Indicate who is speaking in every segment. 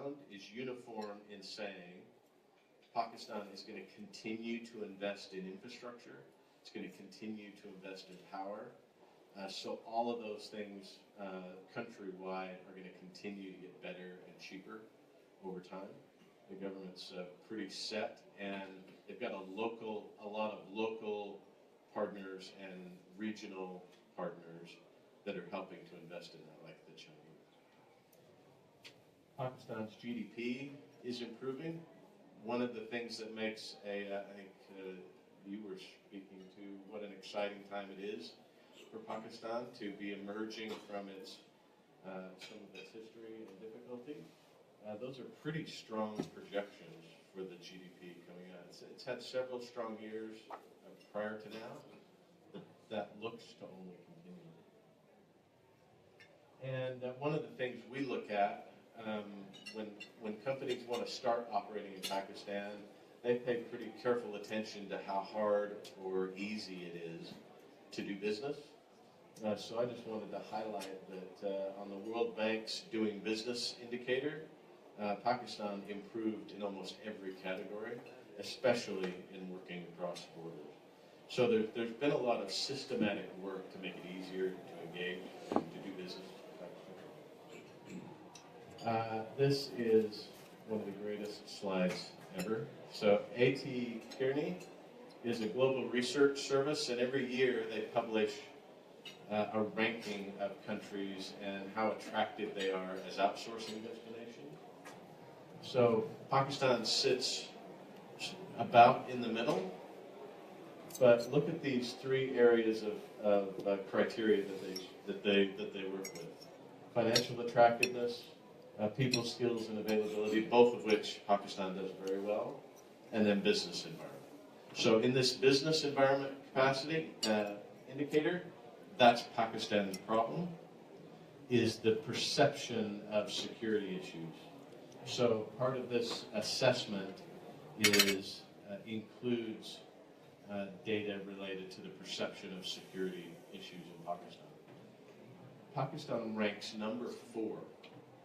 Speaker 1: ground is uniform in saying Pakistan is going to continue to invest in infrastructure. It's going to continue to invest in power. So all of those things countrywide are going to continue to get better and cheaper over time. The government's pretty set, and they've got a lot of local partners and regional partners that are helping to invest in that, like the Chinese. Pakistan's GDP is improving. One of the things that makes I think you were speaking to what an exciting time it is for Pakistan to be emerging from its some of its history and difficulty. Those are pretty strong projections for the GDP coming out. It's had several strong years prior to now, but that looks to only continue. And one of the things we look at when companies want to start operating in Pakistan, they pay pretty careful attention to how hard or easy it is to do business. So I just wanted to highlight that on the World Bank's Doing Business indicator, Pakistan improved in almost every category, especially in working across borders. So there's been a lot of systematic work to make it easier to engage and to do business with Pakistan. This is one of the greatest slides ever. So A.T. Kearney is a global research service, and every year they publish a ranking of countries and how attractive they are as outsourcing destinations. So Pakistan sits about in the middle, but look at these three areas of criteria that they work with: financial attractiveness, people skills and availability, both of which Pakistan does very well, and then business environment. So in this business environment capacity indicator, that's Pakistan's problem, is the perception of security issues. So part of this assessment includes data related to the perception of security issues in Pakistan. Pakistan ranks number 4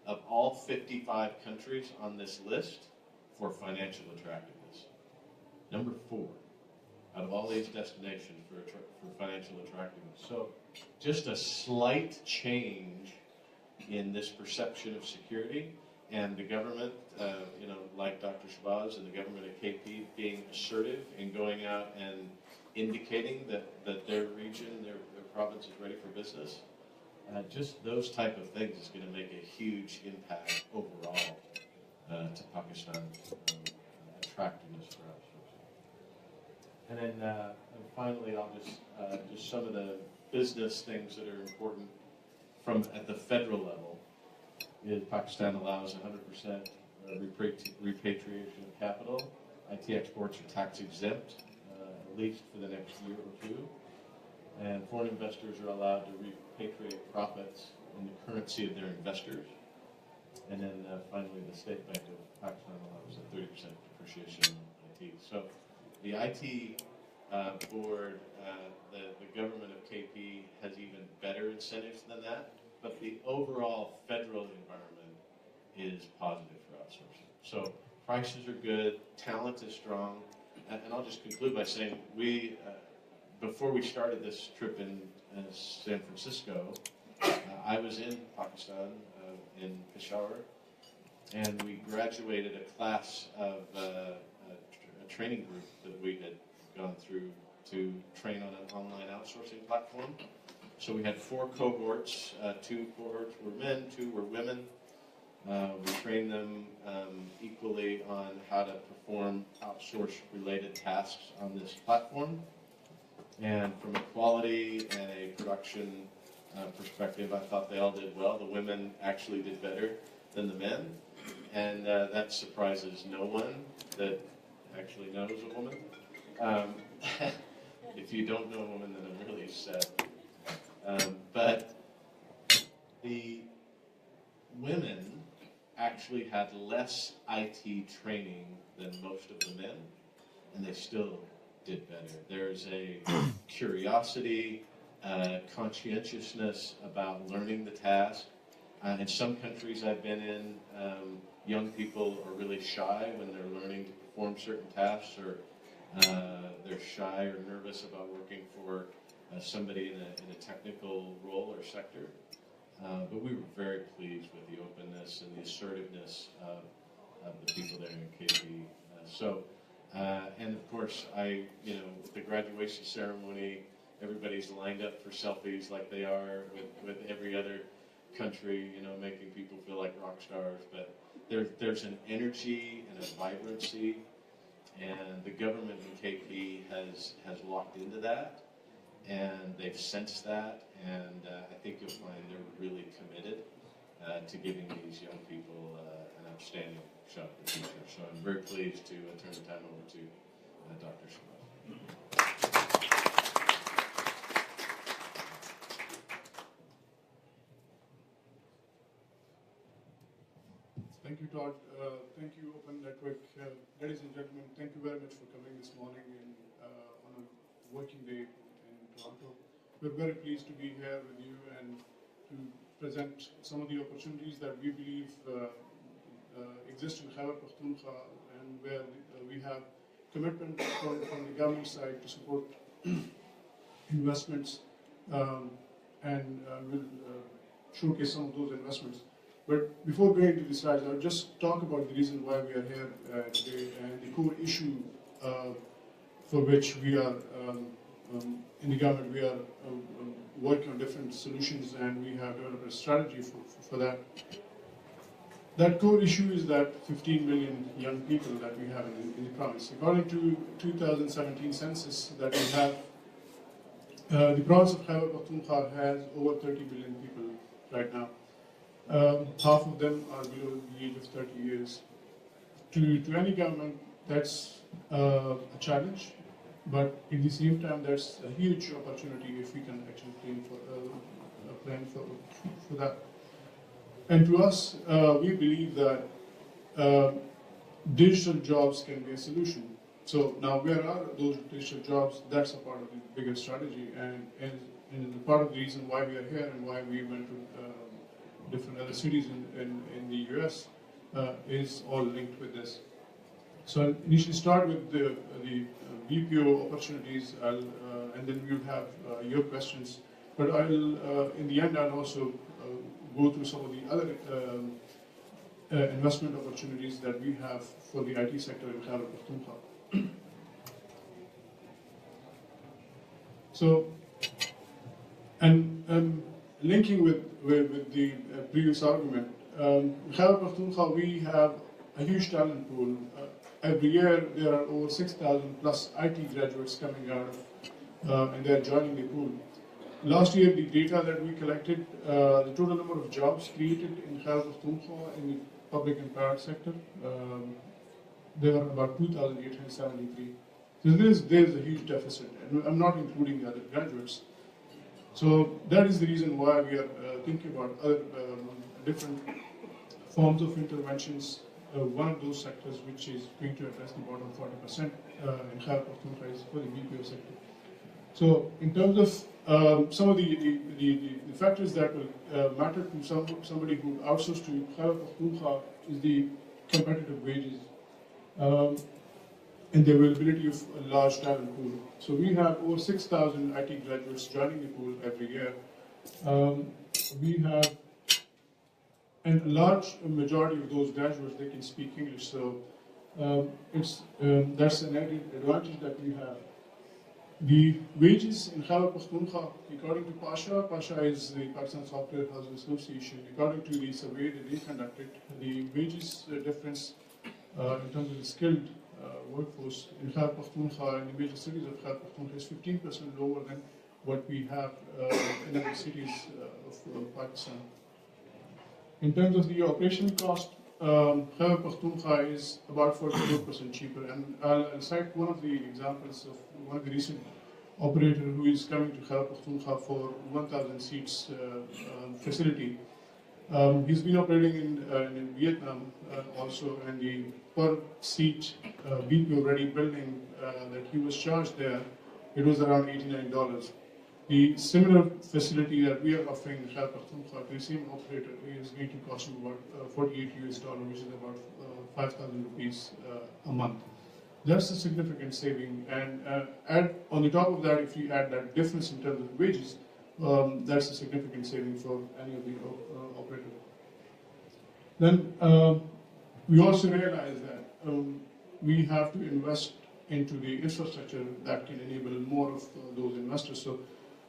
Speaker 1: of all 55 countries on this list for financial attractiveness. Number 4 out of all these destinations for financial attractiveness. So just a slight change in this perception of security, and the government, like Dr. Shahbaz and the government at KP, being assertive in going out and indicating that their region, their province is ready for business. Just those type of things is going to make a huge impact overall to Pakistan's attractiveness for us. And then finally, I'll just some of the business things that are important at the federal level is Pakistan allows 100% repatriation of capital. IT exports are tax exempt, at least for the next year or two. And foreign investors are allowed to repatriate profits in the currency of their investors. And then finally, the State Bank of Pakistan allows a 30% depreciation in IT. So the IT board, the government of KP has even better incentives than that, but the overall federal environment is positive for outsourcing. So prices are good, talent is strong, and I'll just conclude by saying before we started this trip in San Francisco, I was in Pakistan, in Peshawar, and we graduated a class of a training group that we had gone through to train on an online outsourcing platform. So we had 4 cohorts. 2 cohorts were men, 2 were women. We trained them equally on how to perform outsource-related tasks on this platform. And from a quality and a production perspective, I thought they all did well. The women actually did better than the men. And that surprises no one that actually knows a woman. If you don't know a woman, then I'm really sad. But the women actually had less IT training than most of the men, and they still did better. There's a curiosity, conscientiousness about learning the task, In some countries I've been in, young people are really shy when they're learning to perform certain tasks, or they're shy or nervous about working for somebody in a technical role or sector. But we were very pleased with the openness and the assertiveness of the people there in KP. And of course, with the graduation ceremony, everybody's lined up for selfies like they are with every other country, making people feel like rock stars. But there's an energy and a vibrancy, and the government in KP has locked into that, and they've sensed that, and I think you'll find they're really committed to giving these young people an outstanding shot at the future. So I'm very pleased to turn the time over to Dr. Shabazz.
Speaker 2: Thank you, Todd. Thank you, Open Network. Ladies and gentlemen, thank you very much for coming this morning and on a working day in Toronto. We're very pleased to be here with you and to present some of the opportunities that we believe exist in Khyber Pakhtunkhwa, and where we have commitment from the government side to support investments, and we'll showcase some of those investments. But before going into the slides, I'll just talk about the reason why we are here today and the core issue for which we are in the government. We are working on different solutions, and we have developed a strategy for that. That core issue is that 15 million young people that we have in the province. According to 2017 census that we have, the province of Khyber Pakhtunkhwa has over 30 million people right now. Half of them are below the age of 30 years. To any government, that's a challenge, but at the same time, that's a huge opportunity if we can actually plan for that. And to us, we believe that digital jobs can be a solution. So now, where are those digital jobs? That's a part of the bigger strategy, and part of the reason why we are here and why we went to different other cities in the US is all linked with this. So I'll initially start with the BPO opportunities, and then we'll have your questions. But in the end, I'll also go through some of the other investment opportunities that we have for the IT sector in Khyber Pakhtunkhwa. So, and linking with the previous argument, in Khyber Pakhtunkhwa we have a huge talent pool. Every year there are over 6,000 plus IT graduates coming out and they are joining the pool. Last year, the data that we collected, the total number of jobs created in Khyber Pakhtunkhwa in the public and private sector, there were about 2,873. So there's a huge deficit, and I'm not including the other graduates. So that is the reason why we are thinking about other different forms of interventions. One of those sectors which is going to address the bottom 40% in Khyber Pakhtunkhwa is for the BPO sector. So in terms of some of the factors that will matter to somebody who outsources to Khyber Pakhtunkhwa is the competitive wages and the availability of a large talent pool. So we have over 6,000 IT graduates joining the pool every year. We have, and a large majority of those graduates, they can speak English. So that's an added advantage that we have. The wages in Khyber Pakhtunkhwa, according to PASHA is the Pakistan Software Housing Association, according to the survey that they conducted, the wages difference in terms of the skilled workforce in Khyber Pakhtunkhwa, in the major cities of Khyber Pakhtunkhwa, is 15% lower than what we have in other cities of Pakistan. In terms of the operational cost, Khyber Pakhtunkhwa is about 44% cheaper. And I'll cite one of the examples of one of the recent operator who is coming to Khyber Pakhtunkhwa for 1,000 seats facility. He's been operating in Vietnam also, and the per seat BPO ready building that he was charged there, it was around $89. The similar facility that we are offering in Khyber Pakhtunkhwa to the same operator is going to cost him about $48, which is about 5,000 rupees a month. That's a significant saving, and on the top of that, if you add that difference in terms of wages, that's a significant saving for any of the operators. Then we also realize that we have to invest into the infrastructure that can enable more of those investors. So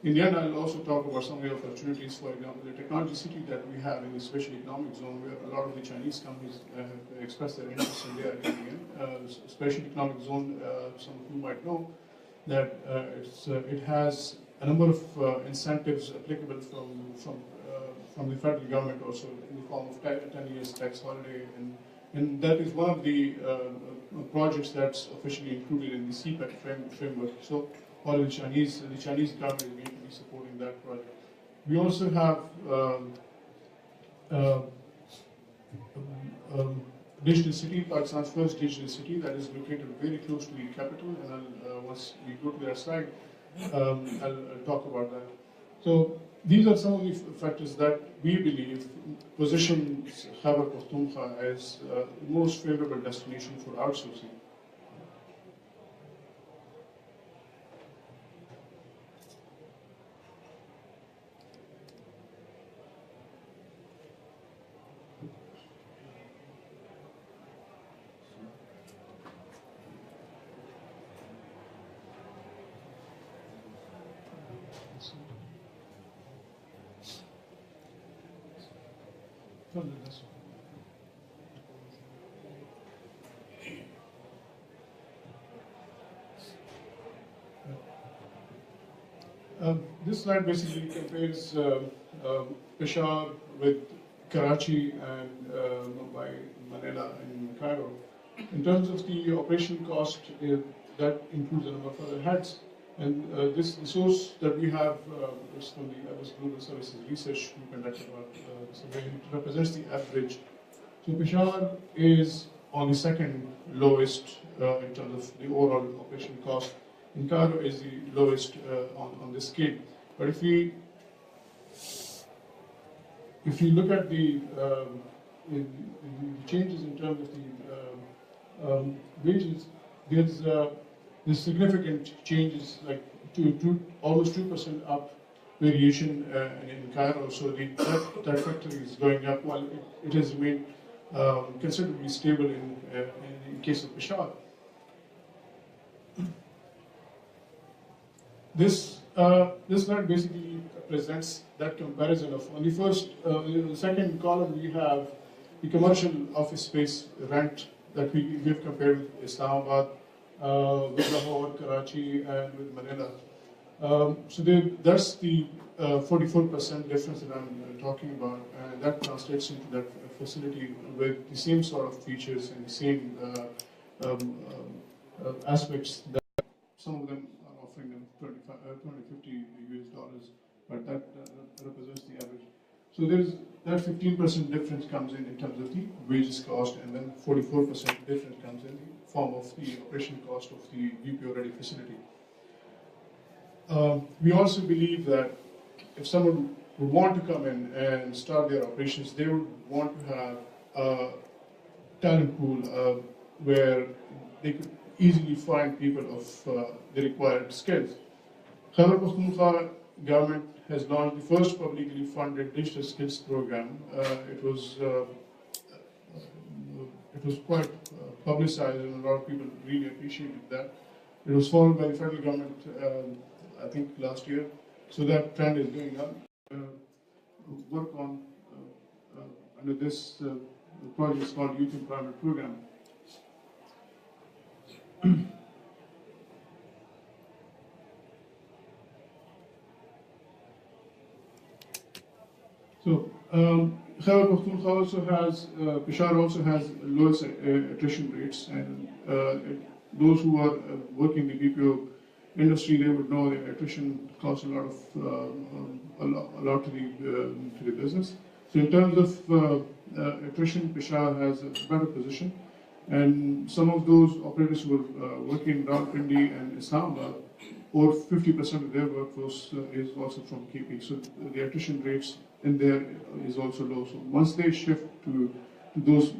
Speaker 2: in the end, I'll also talk about some of the opportunities, for example, the technology city that we have in the special economic zone, where a lot of the Chinese companies have expressed their interest in their getting in. Special economic zone, some of you might know, that it has a number of incentives applicable from the federal government also in the form of 10 years tax holiday, and that is one of the projects that's officially included in the CPEC framework. So all the Chinese government is going to be supporting that project. We also have digital city, Pakistan's first digital city, that is located very close to the capital, and once we go to that slide, I'll talk about that. So these are some of the factors that we believe position Khyber Pakhtunkhwa as the most favorable destination for outsourcing. This slide basically compares Peshawar with Karachi and Mumbai, Manila, and Cairo. In terms of the operation cost, that includes a number of other heads. And this source that we have is from the Abbas Global Services Research who conducted our survey. It represents the average. So Peshawar is on the second lowest in terms of the overall operation cost. And Cairo is the lowest on this scale. But if you look at the changes in terms of the wages, there's significant changes, like almost 2% up variation in Cairo. So that factor is going up, while it has remained considerably stable in case of Peshawar. This slide basically presents that comparison of, on the second column we have the commercial office space rent that we've compared with Islamabad, with Lahore, Karachi, and with Manila. So that's the 44% difference that I'm talking about, and that translates into that facility with the same sort of features and the same aspects that some of them are offering them $50 US, but that represents the average. So there's that 15% difference comes in terms of the wages cost, and then 44% difference comes in the form of the operation cost of the BPO ready facility. We also believe that if someone would want to come in and start their operations, they would want to have a talent pool where they could easily find people of the required skills. Khyber Pakhtunkhwa government has launched the first publicly funded digital skills program. It was quite publicized, and a lot of people really appreciated that. It was followed by the federal government, I think last year. So that trend is going up. Work on under this project is called Youth Employment Program. So Khyber Pakhtunkhwa also has, Peshawar also has lowest attrition rates, and those who are working in the BPO industry, they would know that attrition costs a lot to the business. So in terms of attrition, Peshawar has a better position, and some of those operators who are working in Rawalpindi and Islamabad, or 50% of their workforce is also from KP. So the attrition rates in there is also low. So once they shift to those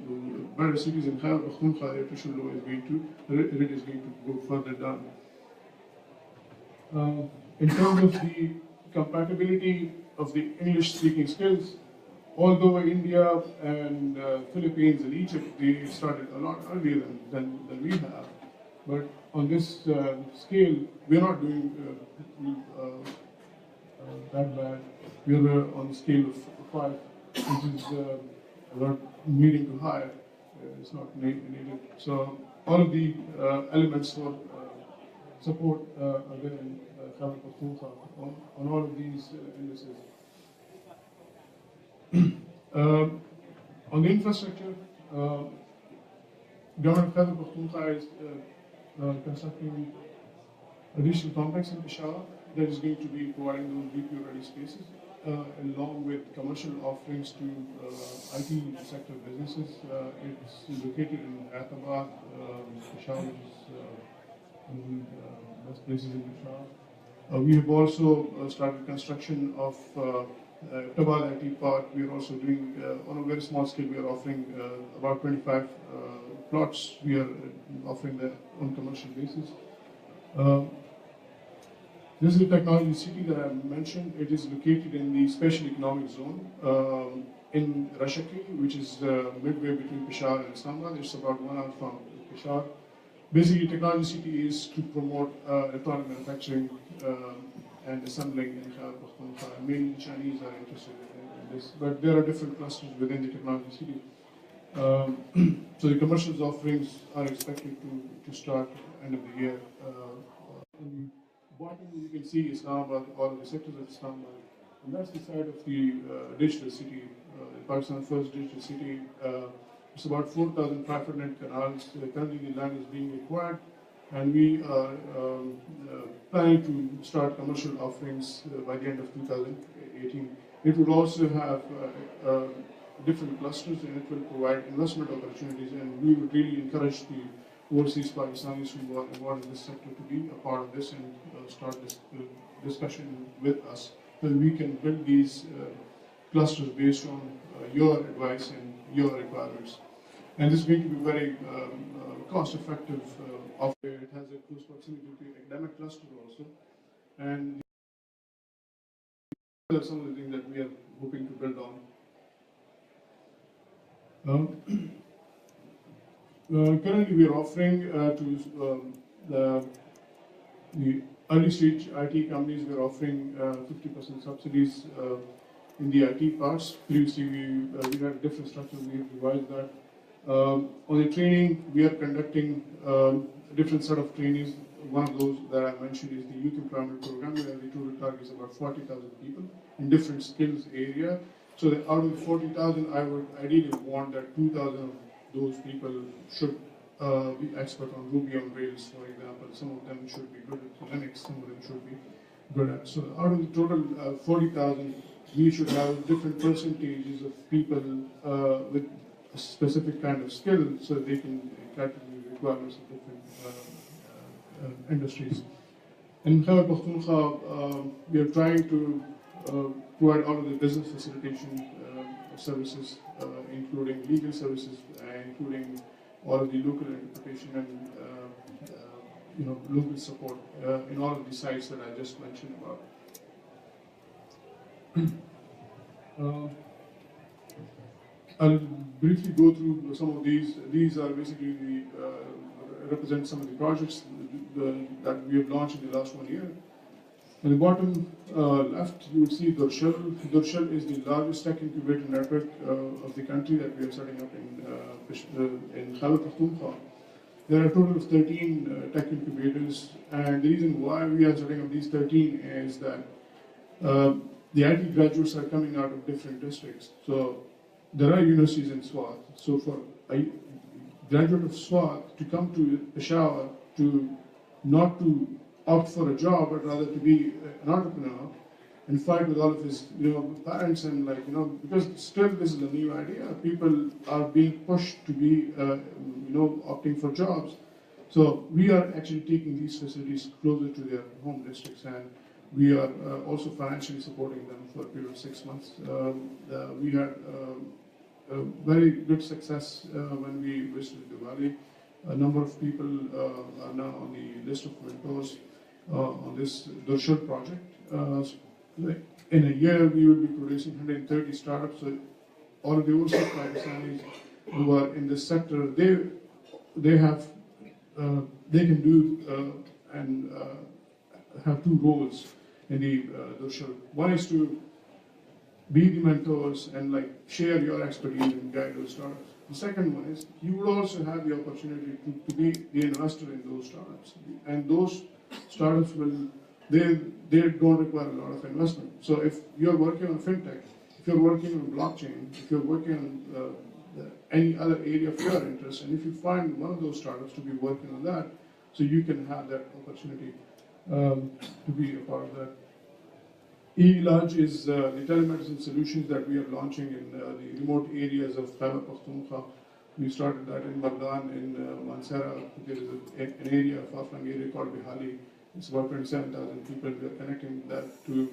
Speaker 2: better cities in Khyber Pakhtunkhwa, the attrition rate is going to go further down. In terms of the compatibility of the English-speaking skills, although India and Philippines and Egypt, they started a lot earlier than we have, but on this scale, we're not doing that bad. We're on the scale of 5, which is not needing to hire. It's not needed. So all of the elements for support are there in Khyber Pakhtunkhwa on all of these indices. On the infrastructure, Government of Khyber Pakhtunkhwa is constructing additional complex in Peshawar that is going to be providing those BPO-ready spaces, along with commercial offerings to IT sector businesses. It's located in Atabad, Peshawar, which is one of the best places in Peshawar. We have also started construction of Atabad IT Park. We are also doing, on a very small scale, we are offering about 25 plots. We are offering that on commercial basis. This is the technology city that I mentioned. It is located in the special economic zone in Rashaki, which is midway between Peshawar and Islamabad. It's about 1 hour from Peshawar. Basically, technology city is to promote electronic manufacturing and assembling in Khyber Pakhtunkhwa. Mainly Chinese are interested in this, but there are different clusters within the technology city. So the commercial offerings are expected to start end of the year. In the bottom you can see Islamabad, all the sectors of Islamabad, and that's the side of the digital city, Pakistan's first digital city. It's about 4,500 canals. Currently the land is being acquired, and we are planning to start commercial offerings by the end of 2018. It would also have different clusters, and it will provide investment opportunities, and we would really encourage the overseas Pakistanis who are involved in this sector to be a part of this and start this discussion with us, so we can build these clusters based on your advice and your requirements. And this is going to be very cost-effective. It has a close proximity to the academic cluster also, and these are some of the things that we are hoping to build on. Currently, we are offering to the early stage IT companies, we are offering 50% subsidies in the IT parts. Previously, we had a different structure, we have revised that. On the training, we are conducting a different set of trainings. One of those that I mentioned is the Youth Employment Program, where the total target is about 40,000 people in different skills area. So that out of the 40,000, I would ideally want that 2,000 of those people should be expert on Ruby on Rails, for example. Some of them should be good at Linux, some of them should be good at. So out of the total 40,000, we should have different percentages of people with a specific kind of skill, so they can cater to the requirements of different industries. In Khyber Pakhtunkhwa, we are trying to provide all of the business facilitation services, including legal services, including all of the local interpretation and local support in all of the sites that I just mentioned about. I'll briefly go through some of these. These are basically represent some of the projects that we have launched in the last 1 year. On the bottom left, you will see Dorshel. Dorshel is the largest tech incubator network of the country that we are setting up in Khyber Pakhtunkhwa. There are a total of 13 tech incubators, and the reason why we are setting up these 13 is that the IT graduates are coming out of different districts. So there are universities in Swat. So for a graduate of Swat to come to Peshawar not to opt for a job, but rather to be an entrepreneur and fight with all of his parents and because still this is a new idea. People are being pushed to be opting for jobs, So we are actually taking these facilities closer to their home districts, and we are also financially supporting them for a period of 6 months. We had a very good success when we visited the valley. A number of people are now on the list of mentors on this Darshal project. In a year, we will be producing 130 startups. So all of the overseas Pakistanis who are in this sector, they have they can do and have two roles in the Darshal. One is to be the mentors and like share your expertise and guide those startups. The second one is you would also have the opportunity to be the investor in those startups, and those startups will they don't require a lot of investment. So if you're working on fintech, if you're working on blockchain, if you're working on any other area of your interest, and if you find one of those startups to be working on that, so you can have that opportunity to be a part of that. E-Lodge is the telemedicine solutions that we are launching in the remote areas of Khyber Pakhtunkhwa. We started that in Baghdad, in Mansehra. There is an area, a far-flung area called Bihali. It's about 27,000 people. We are connecting that to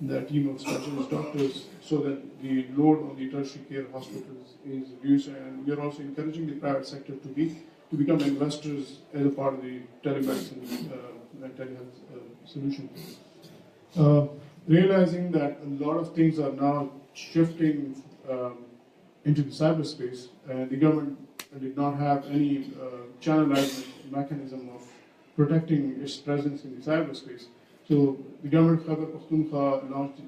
Speaker 2: the team of specialist doctors so that the load on the tertiary care hospitals is reduced. And we are also encouraging the private sector to become investors as a part of the telemedicine and telehealth solution. Realizing that a lot of things are now shifting into the cyberspace, the government did not have any channelized mechanism of protecting its presence in the cyberspace. So the government of Khyber Pakhtunkhwa launched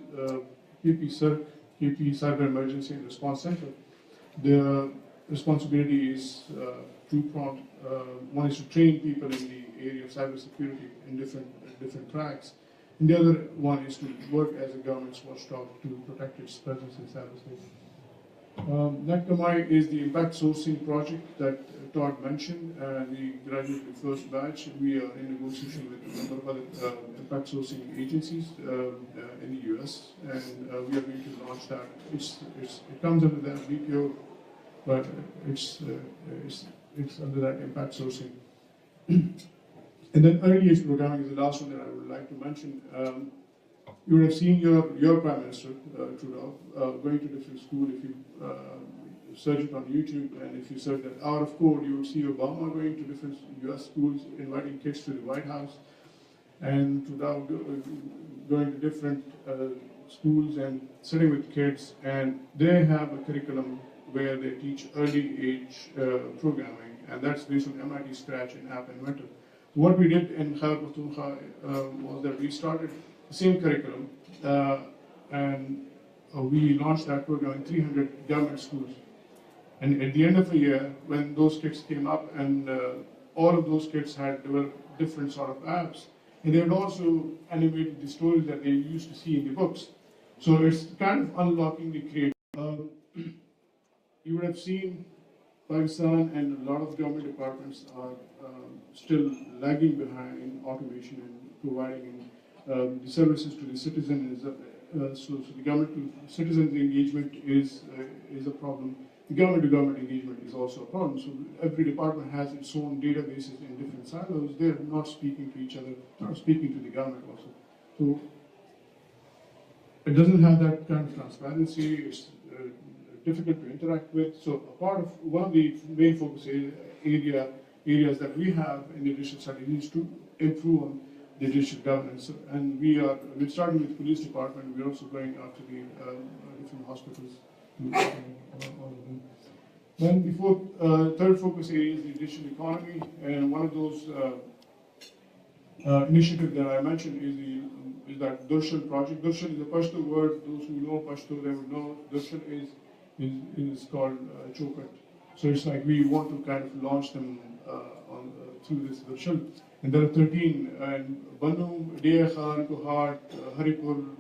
Speaker 2: KP Cyber Emergency and Response Center. The responsibility is two-pronged. One is to train people in the area of cybersecurity in different tracks. And the other one is to work as a government's watchdog to protect its presence in cyberspace. NetCamai is the impact sourcing project that Todd mentioned. We graduated the first batch. We are in negotiation with a number of other impact sourcing agencies in the US, and we are going to launch that. It comes under that BPO, but it's under that impact sourcing. And then early age programming is the last one that I would like to mention. You would have seen your Prime Minister, Trudeau, going to different schools. If you search it on YouTube, and if you search that Hour of Code, you would see Obama going to different US schools, inviting kids to the White House, and Trudeau going to different schools and sitting with kids. And they have a curriculum where they teach early age programming, and that's based on MIT Scratch and App Inventor. What we did in Khyber Pakhtunkhwa was that we started the same curriculum and we launched that program in 300 government schools. And at the end of the year, when those kids came up, and all of those kids had developed different sort of apps, and they had also animated the stories that they used to see in the books. So it's kind of unlocking the creativity. You would have seen Pakistan and a lot of government departments are still lagging behind in automation and providing the services to the citizens. So the government to citizens engagement is a problem. The government to government engagement is also a problem. So every department has its own databases in different silos. They're not speaking to each other, not speaking to the government also. So it doesn't have that kind of transparency. It's difficult to interact with. So a part of one of the main focus areas that we have in the digital strategy is to improve on the digital governance. And we're starting with the police department. We're also going after the different hospitals. All of them. Then before third focus area is the digital economy, and one of those initiatives that I mentioned is that Darshal project. Darshal is a Pashto word. Those who know Pashto, they would know Darshal is called Chokat. So it's like we want to kind of launch them through this Darshal. And there are 13, and Banu, Deya Khan, Kohat, Haripur,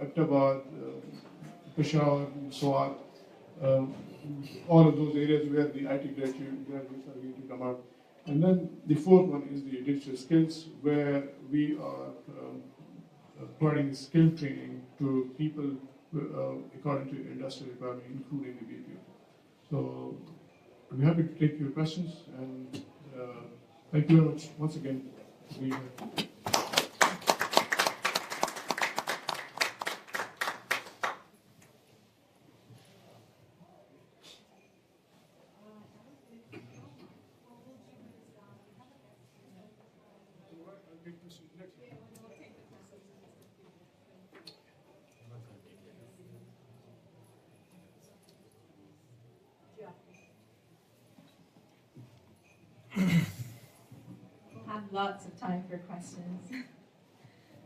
Speaker 2: Abtabad, Peshawar, Swat, all of those areas where the IT graduates are going to come out. And then the fourth one is the digital skills, where we are providing skill training to people according to industrial requirement, including the BPO. So I'm happy to take your questions, and Thank you very much once again for being here.
Speaker 3: Have lots of time for questions.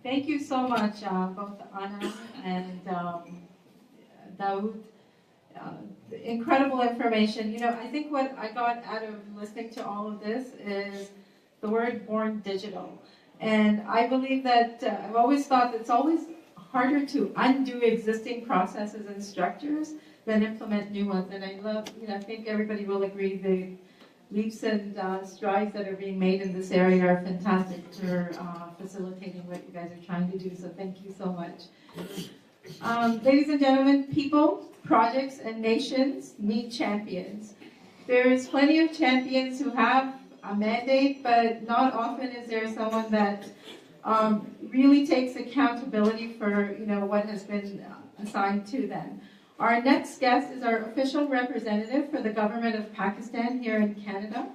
Speaker 3: Thank you so much, both Anna and Daoud. Incredible information. You know, I think what I got out of listening to all of this is the word born digital. And I believe that I've always thought that it's always harder to undo existing processes and structures than implement new ones. And I love, you know, I think everybody will agree the leaps and strides that are being made in this area are fantastic for facilitating what you guys are trying to do. So thank you so much. Ladies and gentlemen, people, projects, and nations need champions. There's plenty of champions who have a mandate, but not often is there someone that really takes accountability for, you know, what has been assigned to them. Our next guest is our official representative for the government of Pakistan here in Canada.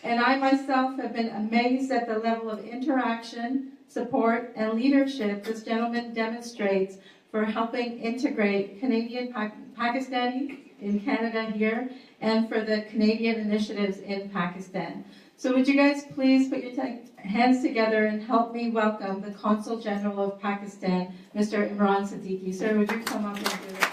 Speaker 3: And I myself have been amazed at the level of interaction, support, and leadership this gentleman demonstrates for helping integrate Canadian Pakistanis in Canada here and for the Canadian initiatives in Pakistan. So would you guys please put your hands together and help me welcome the Consul General of Pakistan, Mr. Imran Siddiqui. Sir, would you come up and do it?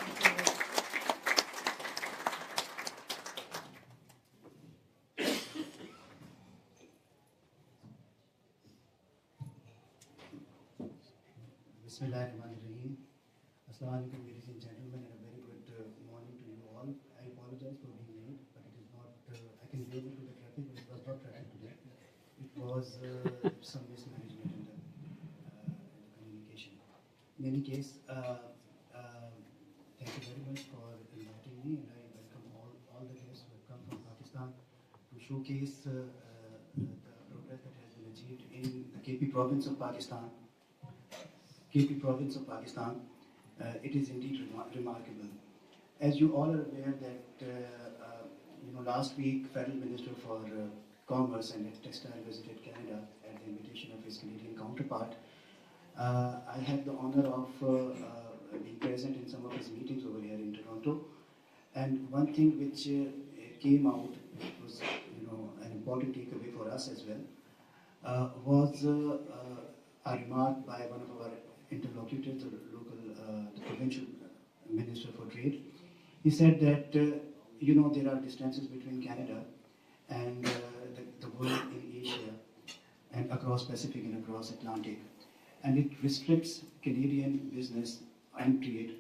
Speaker 4: Bismillahirrahmanirrahim. Assalamu alaikum, ladies and gentlemen, and a very good morning to you all. I apologize for being late, but it is not, I can blame it to the traffic, but it was not traffic today. It was some mismanagement in the communication. In any case, thank you very much for inviting me, and I welcome all the guests who have come from Pakistan to showcase the progress that has been achieved in the KP province of Pakistan. KP province of Pakistan, it is indeed remarkable. As you all are aware that, last week, Federal Minister for Commerce and Textile visited Canada at the invitation of his Canadian counterpart. I had the honor of being present in some of his meetings over here in Toronto. And one thing which came out was, an important takeaway for us as well, was a remark by one of our interlocutors, the local, the provincial minister for trade. He said that, there are distances between Canada and the world in Asia and across Pacific and across Atlantic. And it restricts Canadian business and trade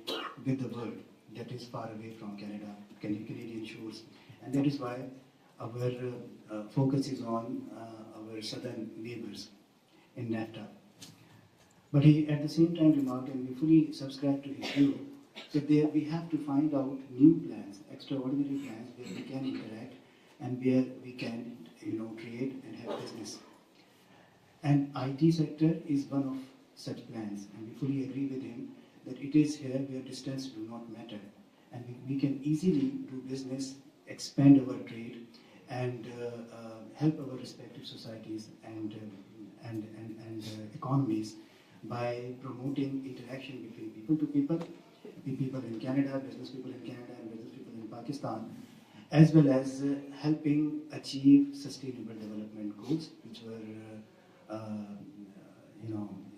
Speaker 4: with the world that is far away from Canada, Canadian shores. And that is why our focus is on our southern neighbors in NAFTA. But he at the same time remarked, and we fully subscribe to his view, that we have to find out new plans, extraordinary plans where we can interact and where we can, trade and have business. And IT sector is one of such plans, and we fully agree with him that it is here where distance do not matter, and we can easily do business, expand our trade, and help our respective societies and economies by promoting interaction between people to people in Canada, business people in Canada, and business people in Pakistan, as well as helping achieve sustainable development goals, which were,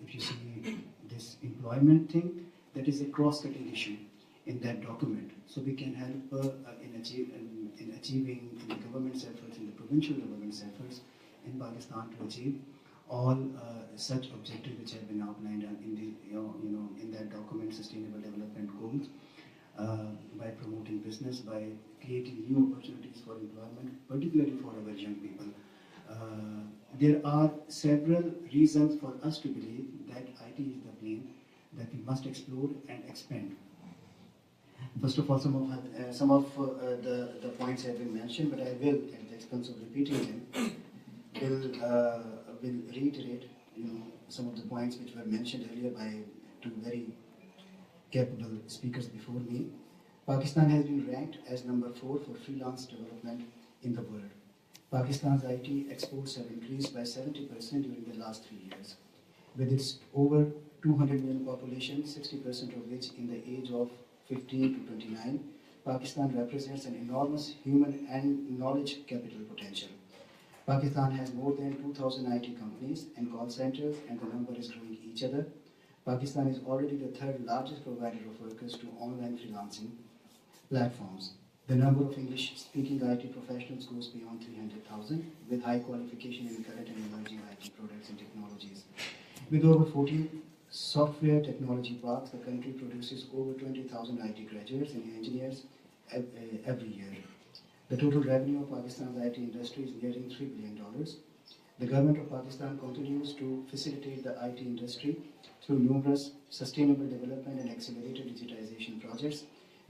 Speaker 4: if you see this employment thing, that is a cross-cutting issue in that document. So we can help in achieving the government's efforts, in the provincial government's efforts in Pakistan to achieve all such objectives which have been outlined in the in that document, Sustainable Development Goals, by promoting business, by creating new opportunities for employment, particularly for our young people. There are several reasons for us to believe that IT is the plane that we must explore and expand. First of all, some of the points have been mentioned, but I will, at the expense of repeating them, will reiterate, some of the points which were mentioned earlier by two very capable speakers before me. Pakistan has been ranked as number 4 for freelance development in the world. Pakistan's IT exports have increased by 70% during the last 3 years. With its over 200 million population, 60% of which in the age of 15 to 29, Pakistan represents an enormous human and knowledge capital potential. Pakistan has more than 2,000 IT companies and call centers, and the number is growing each other. Pakistan is already the third largest provider of workers to online freelancing platforms. The number of English-speaking IT professionals goes beyond 300,000, with high qualification in current and emerging IT products and technologies. With over 14 software technology parks, the country produces over 20,000 IT graduates and engineers every year. The total revenue of Pakistan's IT industry is nearing $3 billion. The government of Pakistan continues to facilitate the IT industry through numerous sustainable development and accelerated digitization projects,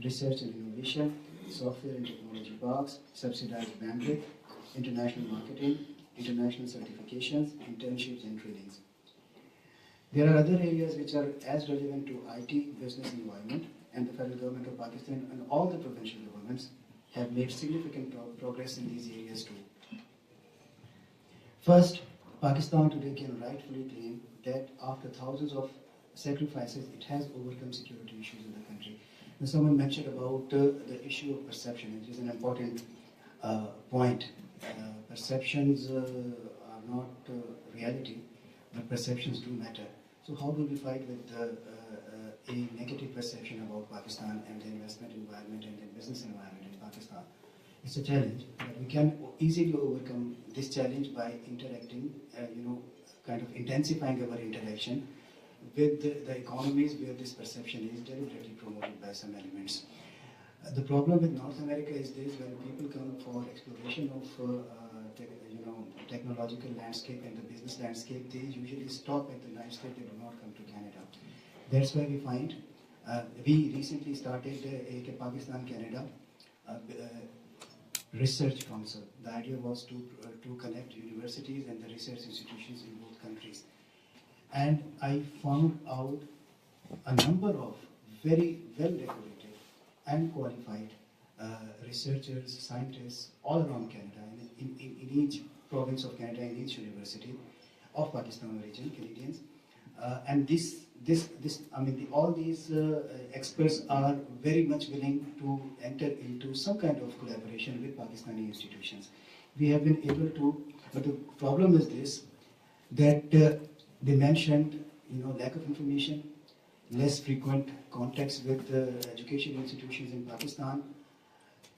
Speaker 4: research and innovation, software and technology parks, subsidized bandwidth, international marketing, international certifications, internships and trainings. There are other areas which are as relevant to IT business environment, and the federal government of Pakistan and all the provincial governments have made significant progress in these areas too. First, Pakistan today can rightfully claim that after thousands of sacrifices, it has overcome security issues in the country. Now, someone mentioned about the issue of perception, which is an important point. Perceptions are not reality, but perceptions do matter. So how do we fight with a negative perception about Pakistan and the investment environment and the business environment in Pakistan? It's a challenge, but we can easily overcome this challenge by interacting, kind of intensifying our interaction with the economies where this perception is deliberately promoted by some elements. The problem with North America is this: when people come for exploration of technological landscape and the business landscape, they usually stop at the United States, they do not come to Canada. That's why we find, we recently started a Pakistan-Canada research council. The idea was to connect universities and the research institutions in both countries. And I found out a number of very well-decorated and qualified researchers, scientists all around Canada, in each province of Canada, in each university of Pakistan origin, Canadians. And all these experts are very much willing to enter into some kind of collaboration with Pakistani institutions. We have been able to, but the problem is this, that they mentioned, lack of information, less frequent contacts with education institutions in Pakistan,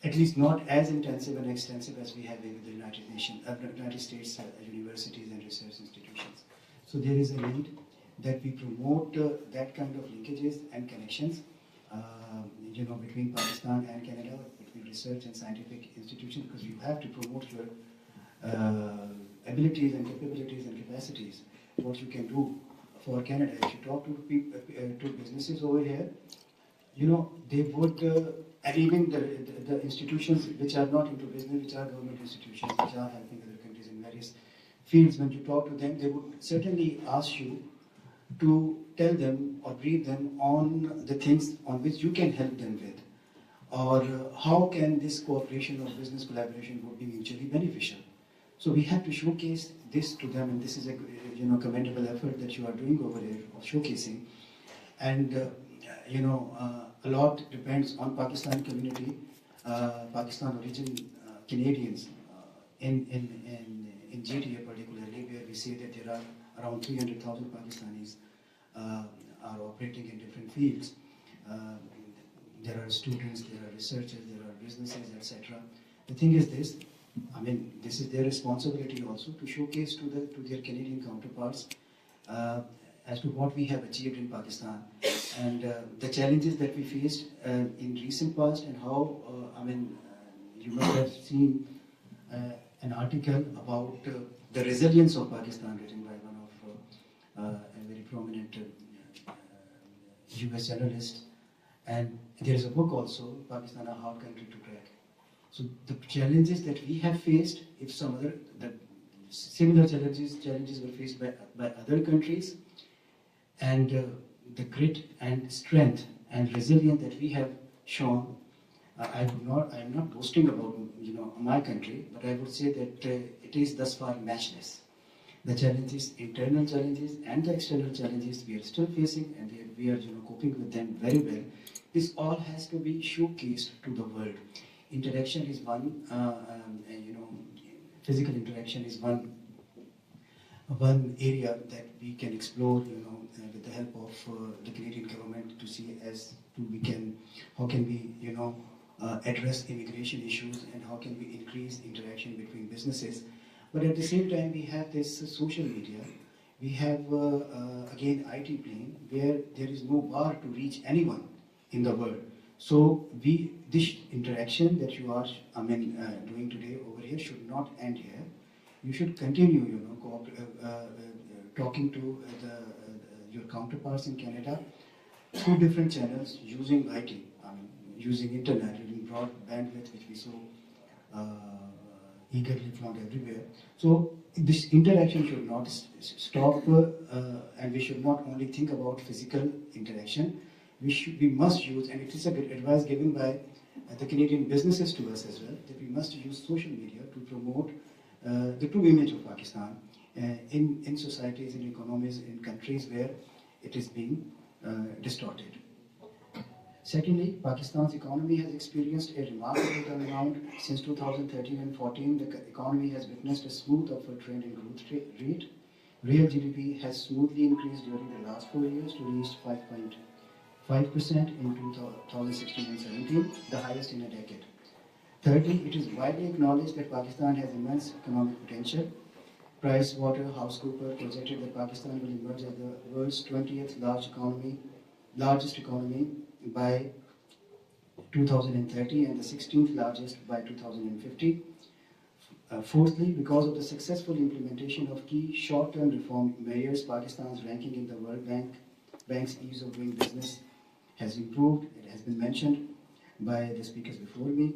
Speaker 4: at least not as intensive and extensive as we have with the United States universities and research institutions. So there is a need that we promote that kind of linkages and connections, between Pakistan and Canada, between research and scientific institutions, because you have to promote your abilities and capabilities and capacities, what you can do for Canada. If you talk to businesses over here, they would, and even the institutions which are not into business, which are government institutions, which are helping other countries in various fields, when you talk to them, they would certainly ask you to tell them or brief them on the things on which you can help them with, or how can this cooperation or business collaboration would be mutually beneficial. So we have to showcase this to them, and this is a commendable effort that you are doing over here of showcasing. And a lot depends on Pakistan community, Pakistan origin Canadians in GTA particularly, where we say that there are around 300,000 Pakistanis are operating in different fields. There are students, there are researchers, there are businesses, etc. The thing is this, this is their responsibility also to showcase to their Canadian counterparts as to what we have achieved in Pakistan and the challenges that we faced in recent past, and how, you must have seen an article about the resilience of Pakistan written by one of a very prominent US journalist, and there is a book also, Pakistan, a Hard Country to Crack. So the challenges that we have faced, if some other, similar challenges were faced by other countries, and the grit and strength and resilience that we have shown. I am not boasting about my country, but I would say that it is thus far matchless. The challenges, internal challenges and the external challenges we are still facing, and we are coping with them very well. This all has to be showcased to the world. Interaction is one, physical interaction is one area that we can explore, with the help of the Canadian government to see how can we, address immigration issues and how can we increase interaction between businesses. But at the same time, we have this social media. We have, again, IT plane, where there is no bar to reach anyone in the world. So this interaction that you are, doing today over here should not end here. You should continue, talking to your counterparts in Canada through different channels using IT, using internet, using broad bandwidth, which we so eagerly flaunt everywhere. So this interaction should not stop, and we should not only think about physical interaction. We must use, and it is a good advice given by the Canadian businesses to us as well, that we must use social media to promote the true image of Pakistan in societies, in economies, in countries where it is being distorted. Secondly, Pakistan's economy has experienced a remarkable turnaround. Since 2013 and 14, the economy has witnessed a smooth upward trend in growth rate. Real GDP has smoothly increased during the last 4 years to reach 5.5% in 2016 and 17, the highest in a decade. Thirdly, it is widely acknowledged that Pakistan has immense economic potential. PricewaterhouseCoopers projected that Pakistan will emerge as the world's 20th largest economy by 2030 and the 16th largest by 2050. Fourthly, because of the successful implementation of key short-term reform measures, Pakistan's ranking in the World Bank's ease of doing business has improved. It has been mentioned by the speakers before me.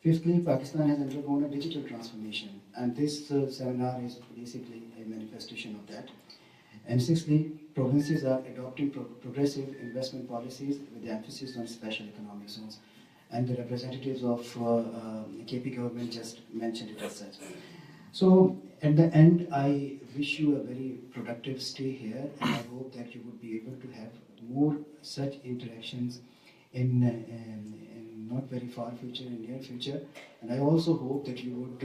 Speaker 4: Fifthly, Pakistan has undergone a digital transformation, and this seminar is basically a manifestation of that. And sixthly, provinces are adopting progressive investment policies with emphasis on special economic zones. And the representatives of KP government just mentioned it as such. So at the end, I wish you a very productive stay here, and I hope that you would be able to have more such interactions in not very far future, in near future. And I also hope that you would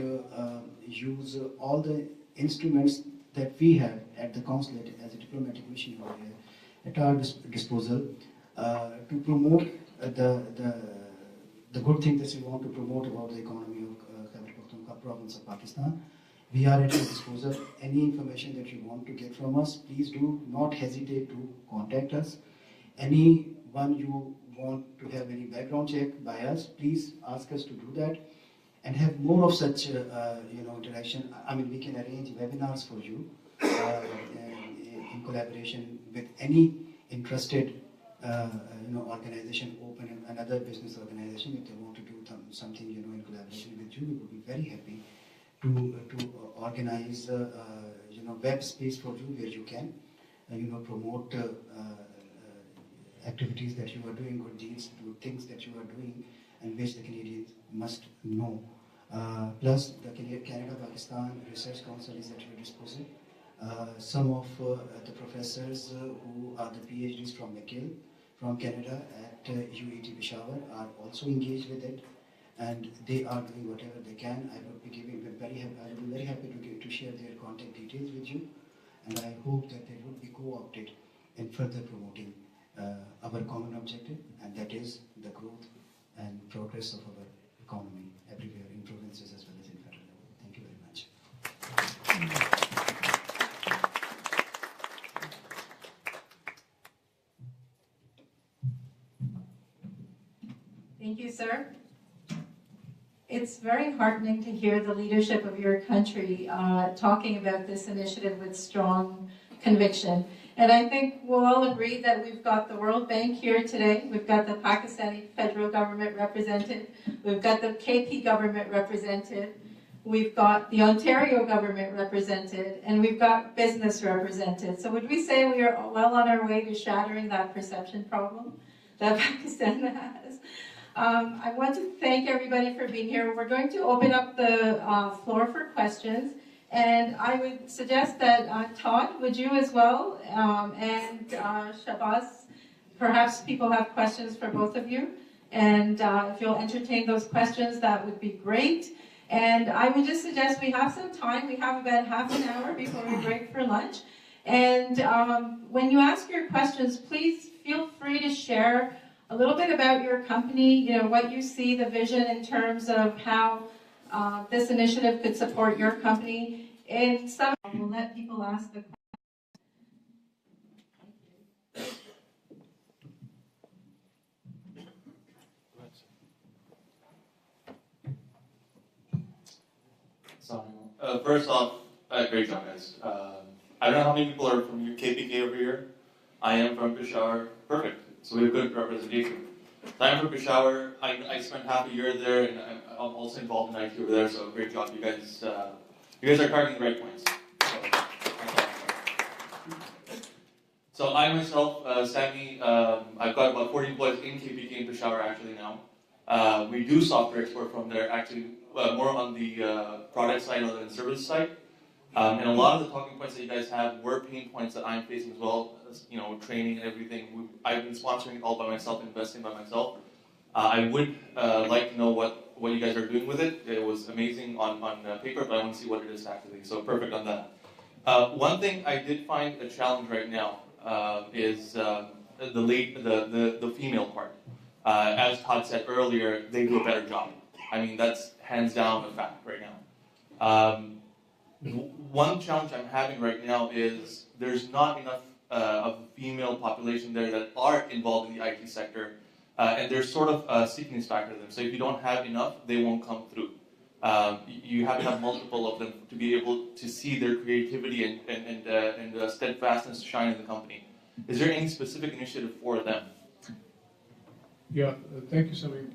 Speaker 4: use all the instruments that we have at the consulate as a diplomatic mission over here at our disposal to promote the good things that we want to promote about the economy of Khyber Pakhtunkhwa province of Pakistan. We are at your disposal. Any information that you want to get from us, please do not hesitate to contact us. Anyone you want to have any background check by us, please ask us to do that and have more of such interaction. I mean, we can arrange webinars for you in collaboration with any interested organization, open another business organization. If they want to do something in collaboration with you, we would be very happy to organize web space for you where you can promote activities that you are doing, good deeds, good things that you are doing, and which the Canadians must know. Plus, the Canada-Pakistan Research Council is at your disposal. Some of the professors who are the PhDs from McGill, from Canada at UET Peshawar are also engaged with it, and they are doing whatever they can. I would be very happy to share their contact details with you, and I hope that they would be co-opted in further promoting our common objective, and that is the growth and progress of our economy everywhere in provinces as well as in federal level. Thank you very much.
Speaker 3: Thank you, sir. It's very heartening to hear the leadership of your country talking about this initiative with strong conviction. And I think we'll all agree that we've got the World Bank here today. We've got the Pakistani federal government represented. We've got the KP government represented. we've got the Ontario government represented, and we've got business represented. So would we say we are well on our way to shattering that perception problem that Pakistan has? I want to thank everybody for being here. We're going to open up the floor for questions, and I would suggest that Todd, would you as well, and Shabazz, perhaps people have questions for both of you, and if you'll entertain those questions, that would be great. And I would just suggest we have some time. We have about half an hour before we break for lunch. And when you ask your questions, please feel free to share a little bit about your company, you know, what you see, the vision in terms of how this initiative could support your company. And some we'll let people ask the questions.
Speaker 5: First off, great job, guys. I don't know how many people are from KPK over here. I am from Peshawar. Perfect. So we have good representation. So I'm from Peshawar. I spent half a year there, and I'm also involved in IT over there. So great job, you guys. You guys are targeting the right points. So I myself, Sami, I've got about 40 employees in KPK in Peshawar actually now. We do software export from there, actually more on the product side rather than service side. And a lot of the talking points that you guys have were pain points that I'm facing as well, you know, training and everything. I've been sponsoring it all by myself, investing by myself. I would like to know what you guys are doing with it. It was amazing on paper, but I want to see what it is actually. So perfect on that. One thing I did find a challenge right now is the female part. As Todd said earlier, they do a better job. I mean, that's hands down a fact right now. One challenge I'm having right now is there's not enough of a female population there that are involved in the IT sector, and there's sort of a seeking factor to them. So if you don't have enough, they won't come through. You have to have multiple of them to be able to see their creativity and steadfastness shine in the company. Is there any specific initiative for them?
Speaker 2: Yeah, thank you, Sami.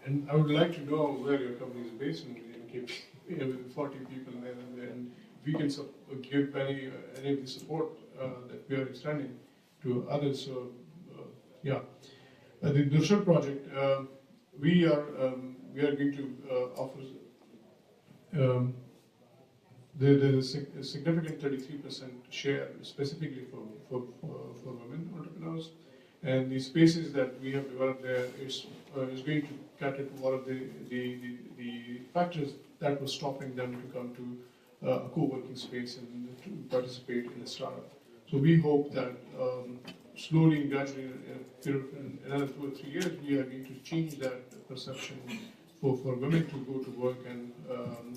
Speaker 2: And I would like to know where your company is based in KPK, with 40 people there, and we can give any of the support that we are extending to others. So, yeah, the Durshar project, we are going to offer the significant 33% share specifically for women entrepreneurs. And the spaces that we have developed there is going to cater to all of the factors that were stopping them to come to a co-working space and to participate in a startup. So we hope that slowly and gradually, in another 2 or 3 years, we are going to change that perception for women to go to work, and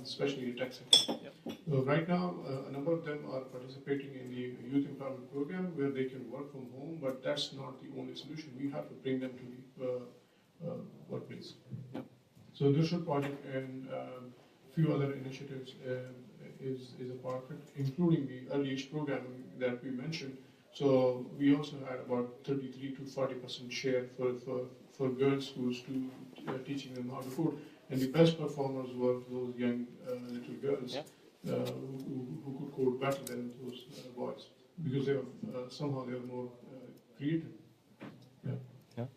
Speaker 2: especially in tech sector. Yep. Right now, a number of them are participating in the youth empowerment program where they can work from home, but that's not the only solution. We have to bring them to the workplace. Yep. So the Durshar project and a few other initiatives is a part of it, including the early age programming that we mentioned. So we also had about 33 to 40% share for girls' schools to teaching them how to code. And the best performers were those young little girls. Yep. Who could code better than those boys, because they are somehow they are more creative. Yeah.
Speaker 1: Yeah.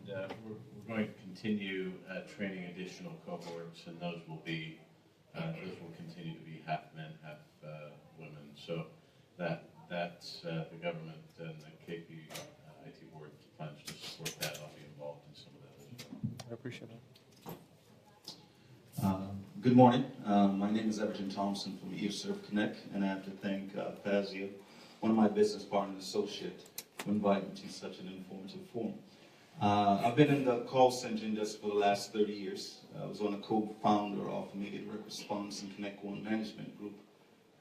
Speaker 1: And we're going to continue training additional cohorts, and those will continue to be half men, half women. So that's the government and the KP IT board plans to support that. I'll be involved in some of that as well.
Speaker 5: I appreciate it.
Speaker 6: Good morning. My name is Everton Thompson from EOServe Connect, and I have to thank Fazia, one of my business partner and associate, for inviting me to such an informative forum. I've been in the call center industry for the last 30 years. I was one of the co-founder of Immediate Response and Connect One Management Group.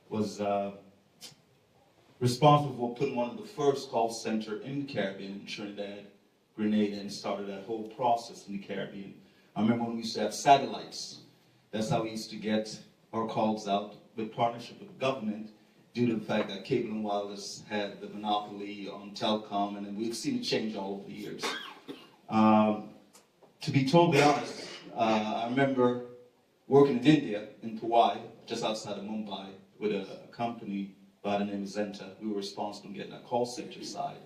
Speaker 6: Was responsible for putting one of the first call center in the Caribbean, in Trinidad, Grenada, and started that whole process in the Caribbean. I remember when we used to have satellites. That's how we used to get our calls out with partnership with the government, due to the fact that Cable and Wireless had the monopoly on telecom, and then we've seen it change all over the years. To be totally honest, I remember working in India, in Powai, just outside of Mumbai, with a company by the name of Zenta. We were responsible for getting a call center side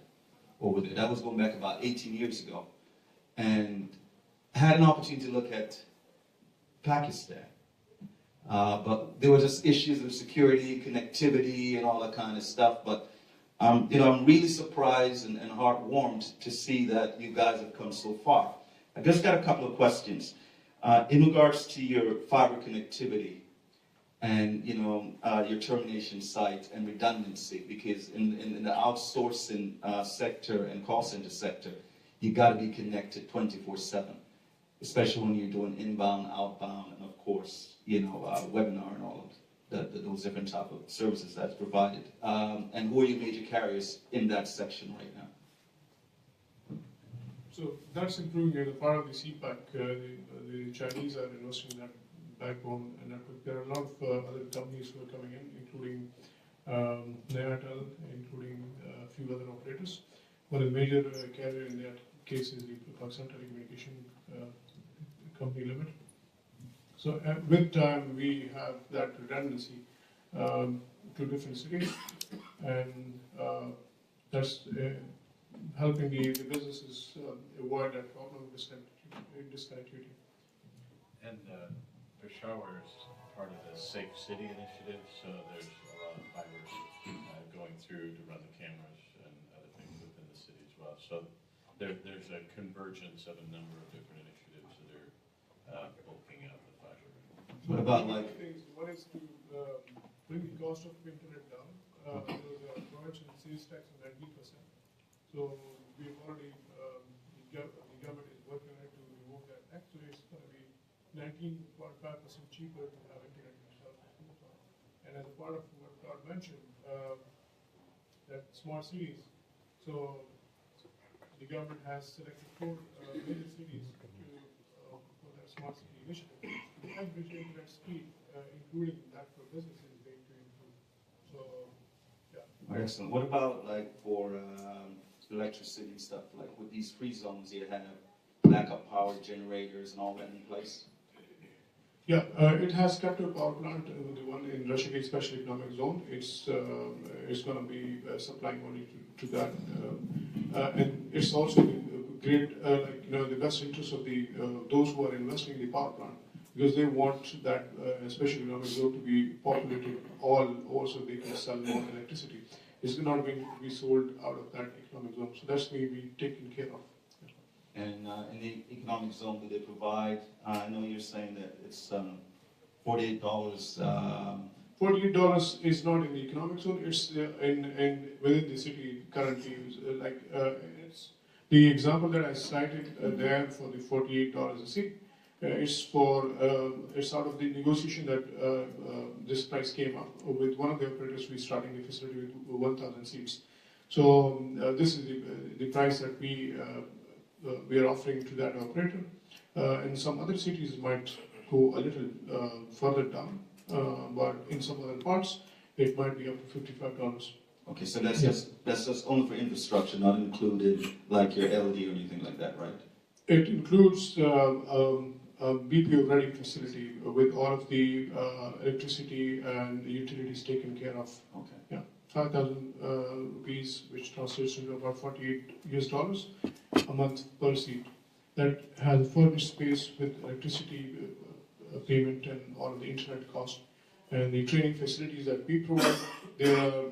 Speaker 6: over there. That was going back about 18 years ago. And I had an opportunity to look at Pakistan. But there were just issues of security, connectivity, and all that kind of stuff. But I'm really surprised and heartwarmed to see that you guys have come so far. I just got a couple of questions. In regards to your fiber connectivity and your termination site and redundancy, because in the outsourcing sector and call center sector, you got to be connected 24/7, especially when you're doing inbound, outbound, and of course, webinar and all of those different type of services that's provided. And who are your major carriers in that section right now?
Speaker 2: So that's improving as a part of the CPAC. The Chinese are investing in that backbone network. There are a lot of other companies who are coming in, including Nayatel, including a few other operators. One of the major carrier in that case is the Pakistan Telecommunication Company Limited. So with time, we have that redundancy to different cities, and that's helping the businesses avoid that problem of disconnectivity.
Speaker 1: And Peshawar is part of the Safe City Initiative, so there's a lot of fiber going through to run the cameras and other things within the city as well. So there's a convergence of a number of different initiatives that are bulking out the fiber.
Speaker 6: What about
Speaker 2: One is to bring the cost of internet down. There was a prevention sales tax of 19%. So we've already, the government is working on it to remove that tax. So it's going to be 19.5% cheaper to have internet itself. And as a part of what Todd mentioned, that smart cities. So the government has selected 4 major cities for that smart city initiative. The average internet speed, including that for businesses, is going to improve. So, yeah.
Speaker 6: Excellent. What about for electricity and stuff, like with these free zones you have backup power generators and all that in place?
Speaker 2: Yeah, it has captive power plant, the one in Rashidi Special Economic Zone. It's going to be supplying only to that, and it's also great, the best interest of the those who are investing in the power plant, because they want that special economic zone to be populated all over so they can sell more electricity. It's not going to be sold out of that economic zone, so that's going to be taken care of.
Speaker 6: And in the economic zone, do they provide, I know you're saying that it's $48.
Speaker 2: $48 is not in the economic zone, it's within the city currently. It's the example that I cited there for the $48 a seat. It's out of the negotiation that this price came up with one of the operators. We're starting the facility with 1,000 seats. So this is the price that we are offering to that operator. And some other cities might go a little further down, but in some other parts it might be up to $55.
Speaker 6: Okay, so that's just only for infrastructure, not included like your LD or anything like that, right?
Speaker 2: It includes a BPO ready facility with all of the electricity and the utilities taken care of.
Speaker 6: Okay.
Speaker 2: Yeah, 5,000 rupees, which translates into about $48 a month per seat. That has a furnished space with electricity payment and all of the internet cost. And the training facilities that we provide, there are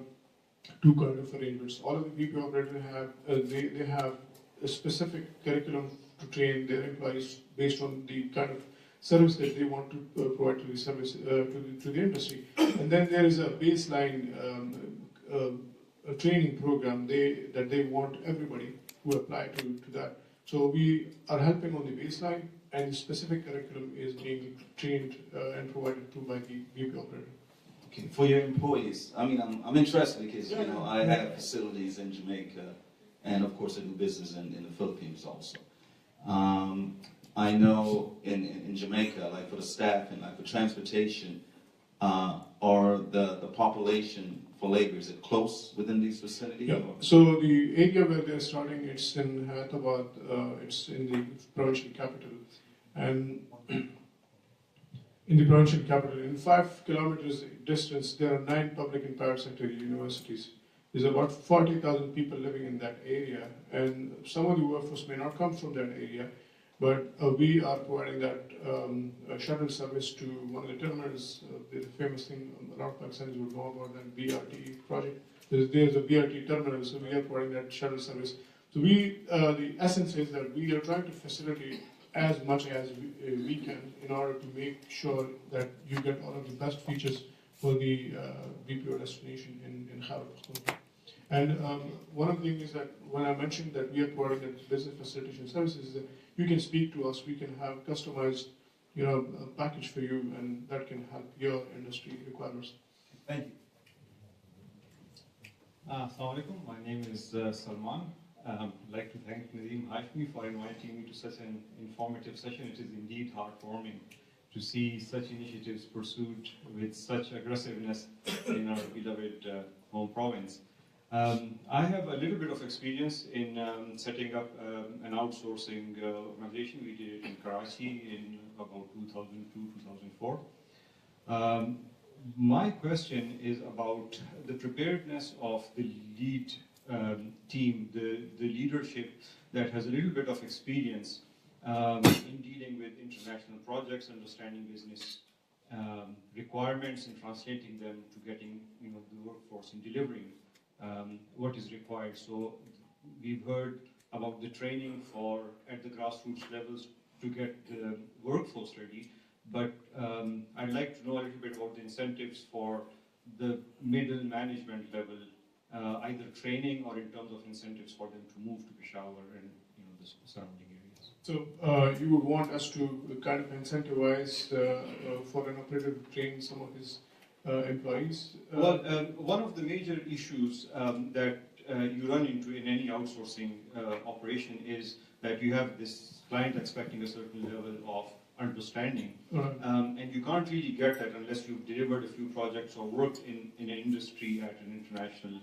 Speaker 2: 2 kind of arrangements. All of the BPO operators have, they have a specific curriculum to train their employees based on the kind of service that they want to provide to the service to the industry. And then there is a baseline a training program that they want everybody who apply to that. So we are helping on the baseline, and the specific curriculum is being trained and provided to by the BPO operator.
Speaker 6: Okay, for your employees, I mean, I'm interested because I have facilities in Jamaica, and of course I do business in the Philippines also. I know in Jamaica, like for the staff and like for transportation, or the population for labor, is it close within these facilities?
Speaker 2: Yeah. So the area where they're starting, it's in Hyderabad, it's in the provincial capital, and in the provincial capital. In 5 kilometers distance, there are 9 public and private sector universities. There's about 40,000 people living in that area, and some of the workforce may not come from that area, but we are providing that shuttle service to one of the terminals. The famous thing a lot of Pakistanis would know about that BRT project. There's a BRT terminal, so we are providing that shuttle service. So the essence is that we are trying to facilitate as much as we can in order to make sure that you get all of the best features for the BPO destination in Khyber Pakhtunkhwa. And one of the things is that when I mentioned that we are providing the business facilitation services, is that you can speak to us, we can have customized, a package for you, and that can help your industry requirements.
Speaker 7: Thank you. Assalamu alaikum. My name is Salman. I'd like to thank Nadeem Hashmi for inviting me to such an informative session. It is indeed heartwarming to see such initiatives pursued with such aggressiveness in our beloved home province. I have a little bit of experience in setting up an outsourcing organization. We did it in Karachi in about 2002-2004. My question is about the preparedness of the lead team, the leadership that has a little bit of experience in dealing with international projects, understanding business requirements and translating them to getting the workforce and delivering what is required. So we've heard about the training at the grassroots levels to get the workforce ready, but I'd like to know a little bit about the incentives for the middle management level, either training or in terms of incentives for them to move to Peshawar and the surrounding areas.
Speaker 2: So you would want us to kind of incentivize for an operator to train some of his employees?
Speaker 7: Well, one of the major issues that you run into in any outsourcing operation is that you have this client expecting a certain level of understanding, and you can't really get that unless you've delivered a few projects or worked in an industry at an international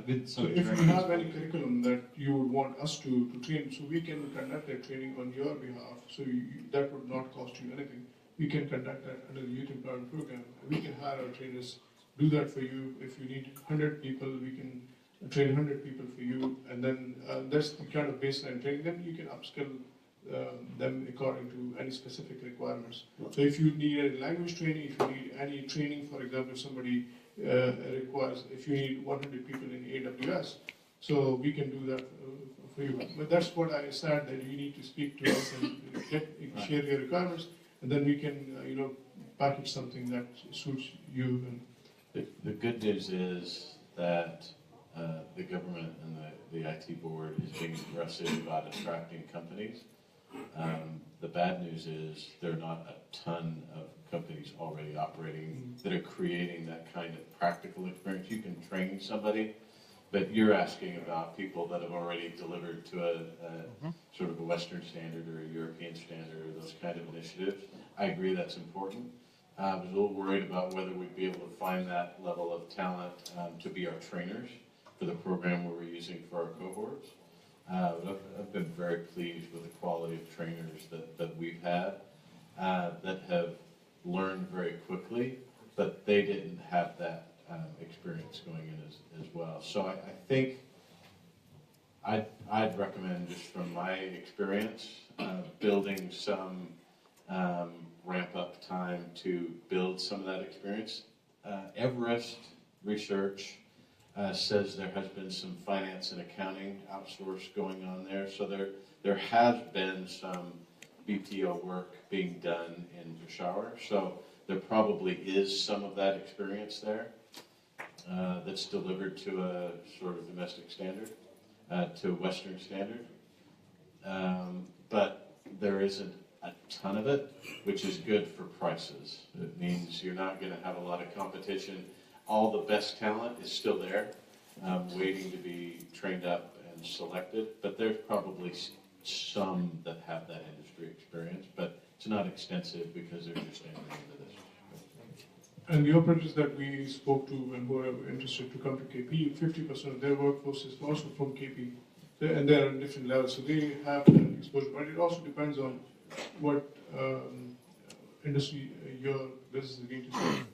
Speaker 7: with some.
Speaker 2: So if you have any curriculum that you would want us to train, so we can conduct that training on your behalf, so that would not cost you anything. We can conduct that under the Youth Empowerment Program. We can hire our trainers, do that for you. If you need 100 people, we can train 100 people for you, and then that's the kind of baseline training. Then you can upskill them according to any specific requirements. So if you need any language training, if you need any training, for example, if somebody if you need 100 people in AWS, so we can do that for you. But that's what I said, that you need to speak to us and share your requirements, and then we can, package something that suits you. And
Speaker 1: the good news is that the government and the IT board is being aggressive about attracting companies. The bad news is there are not a ton of companies already operating that are creating that kind of practical experience. You can train somebody, but you're asking about people that have already delivered to a sort of a Western standard or a European standard or those kind of initiatives. I agree that's important. I was a little worried about whether we'd be able to find that level of talent to be our trainers for the program we're using for our cohorts. I've been very pleased with the quality of trainers that we've had that have learned very quickly, but they didn't have that experience going in as well. So I think I'd recommend, just from my experience, building some ramp-up time to build some of that experience. Everest Research says there has been some finance and accounting outsource going on there. So there has been some BPO work being done in Peshawar. So there probably is some of that experience there that's delivered to a sort of domestic standard, to a Western standard. But there isn't a ton of it, which is good for prices. It means you're not going to have a lot of competition. All the best talent is still there, waiting to be trained up and selected, but there's probably some that have that industry experience, but it's not extensive because they're just entering into this.
Speaker 2: And the operators that we spoke to and who are interested to come to KP, 50% of their workforce is also from KP, and they're on different levels, so they have that exposure. But it also depends on what industry your business is going to serve.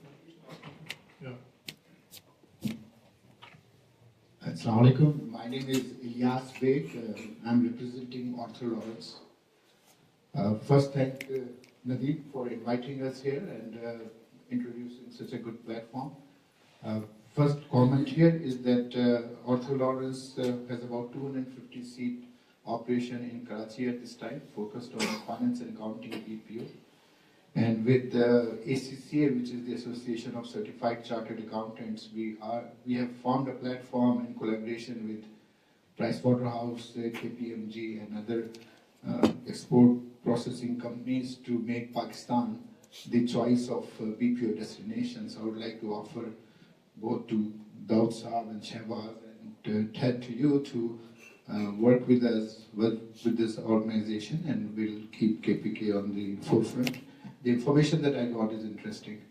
Speaker 2: Yeah.
Speaker 8: Assalamu alaikum. My name is Ilyas Beg. I'm representing Arthur Lawrence. First, thank Nadeem for inviting us here and introducing such a good platform. First comment here is that Arthur Lawrence has about 250 seat operation in Karachi at this time, focused on finance and accounting BPO. And with ACCA, which is the Association of Certified Chartered Accountants, we have formed a platform in collaboration with Pricewaterhouse, KPMG, and other export processing companies to make Pakistan the choice of BPO destinations. I would like to offer both to Daud Saab and Shehbaz and Ted to you to work with us with this organization, and we'll keep KPK on the forefront. The information that I got is interesting.